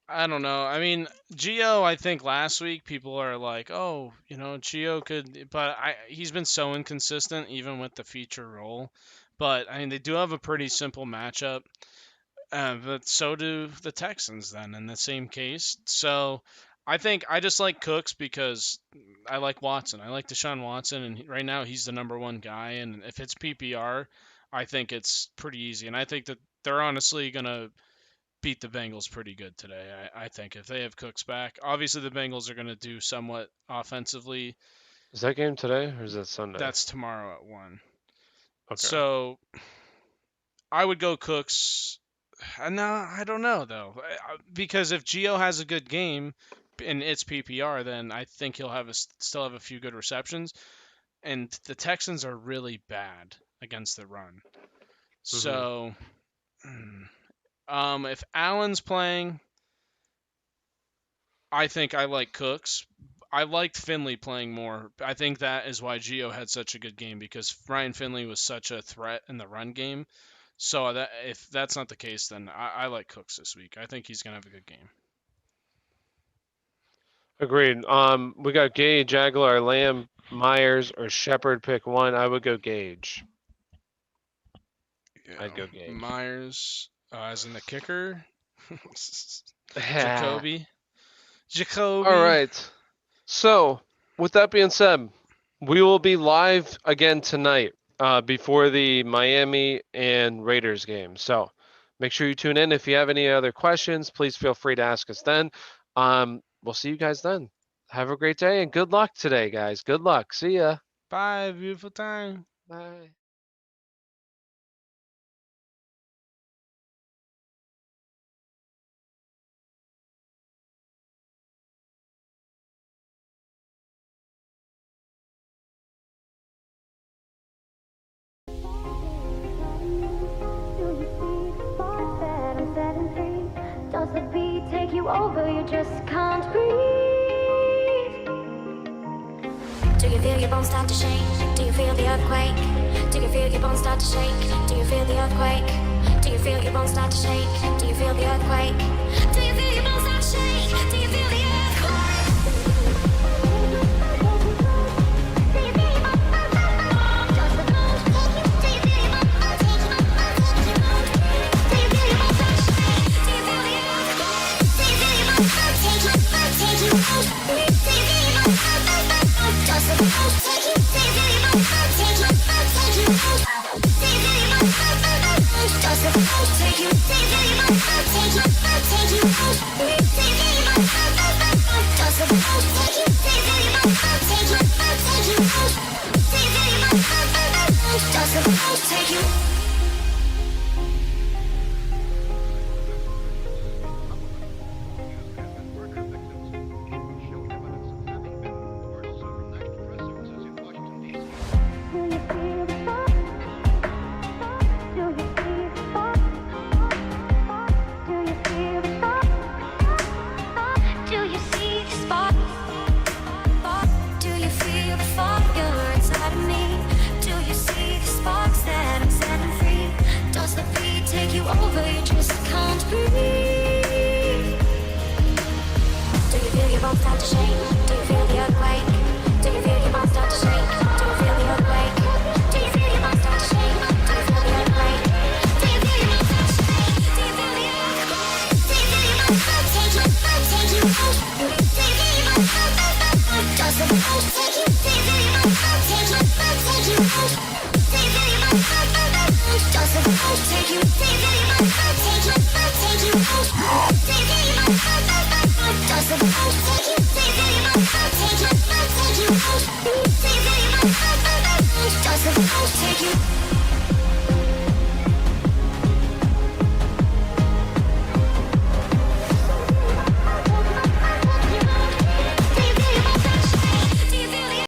I don't know. I mean, Geo. I think last week people are like, oh, Geo could, but he's been so inconsistent even with the feature role. But I mean, they do have a pretty simple matchup. But so do the Texans then in the same case. So I think I just like Cooks because I like Watson. I like Deshaun Watson, and right now he's the number one guy. And if it's PPR, I think it's pretty easy. And I think that they're honestly gonna beat the Bengals pretty good today. I think if they have Cooks back, obviously the Bengals are gonna do somewhat offensively. Is that game today or is that Sunday? That's tomorrow at 1. Okay. So I would go Cooks. No, I don't know though, because if Gio has a good game and it's PPR, then I think he'll still have a few good receptions. And the Texans are really bad against the run. Mm-hmm. So, if Allen's playing, I think I like Cooks. I liked Finley playing more. I think that is why Gio had such a good game because Ryan Finley was such a threat in the run game. So that if that's not the case, then I like Cooks this week. I think he's gonna have a good game. Agreed. We got Gage, Aguilar, Lamb, Myers, or Shepard. Pick one. I would go Gage. I'd Yeah, go Gage. Myers, as in the kicker, All Jacoby. Jacoby. right. So, with that being said, we will be live again tonight before the Miami and Raiders game. So, make sure you tune in. If you have any other questions, please feel free to ask us then. We'll see you guys then. Have a great day and good luck today, guys. Good luck. See ya. Bye, beautiful time. Bye. take you over, you just can't breathe. Do you feel your bones start to shake? Do you feel the earthquake? Do you feel your bones start to shake? Do you feel the earthquake? Do you feel your bones start to shake? Do you feel the earthquake? Do you feel your bones start to shake? Do you feel the earthquake? Take you. Over, you just can't breathe. Do you feel your bones start to shake? Do you feel the earthquake? Do you feel your bones start to shake? Do you feel the earthquake? Do you feel your bones start to shake? Do you feel the earthquake? Do you feel your bones start to shake? Do you feel the earthquake? Do you feel your bones start to take you out? Do you feel your bones start to take you out? Do you feel your bones start to take you out? Do you feel your bones start to take you out? Does it take you? Take you out. Take you out. Does it take you? Take you out. Take you out. Does it take you?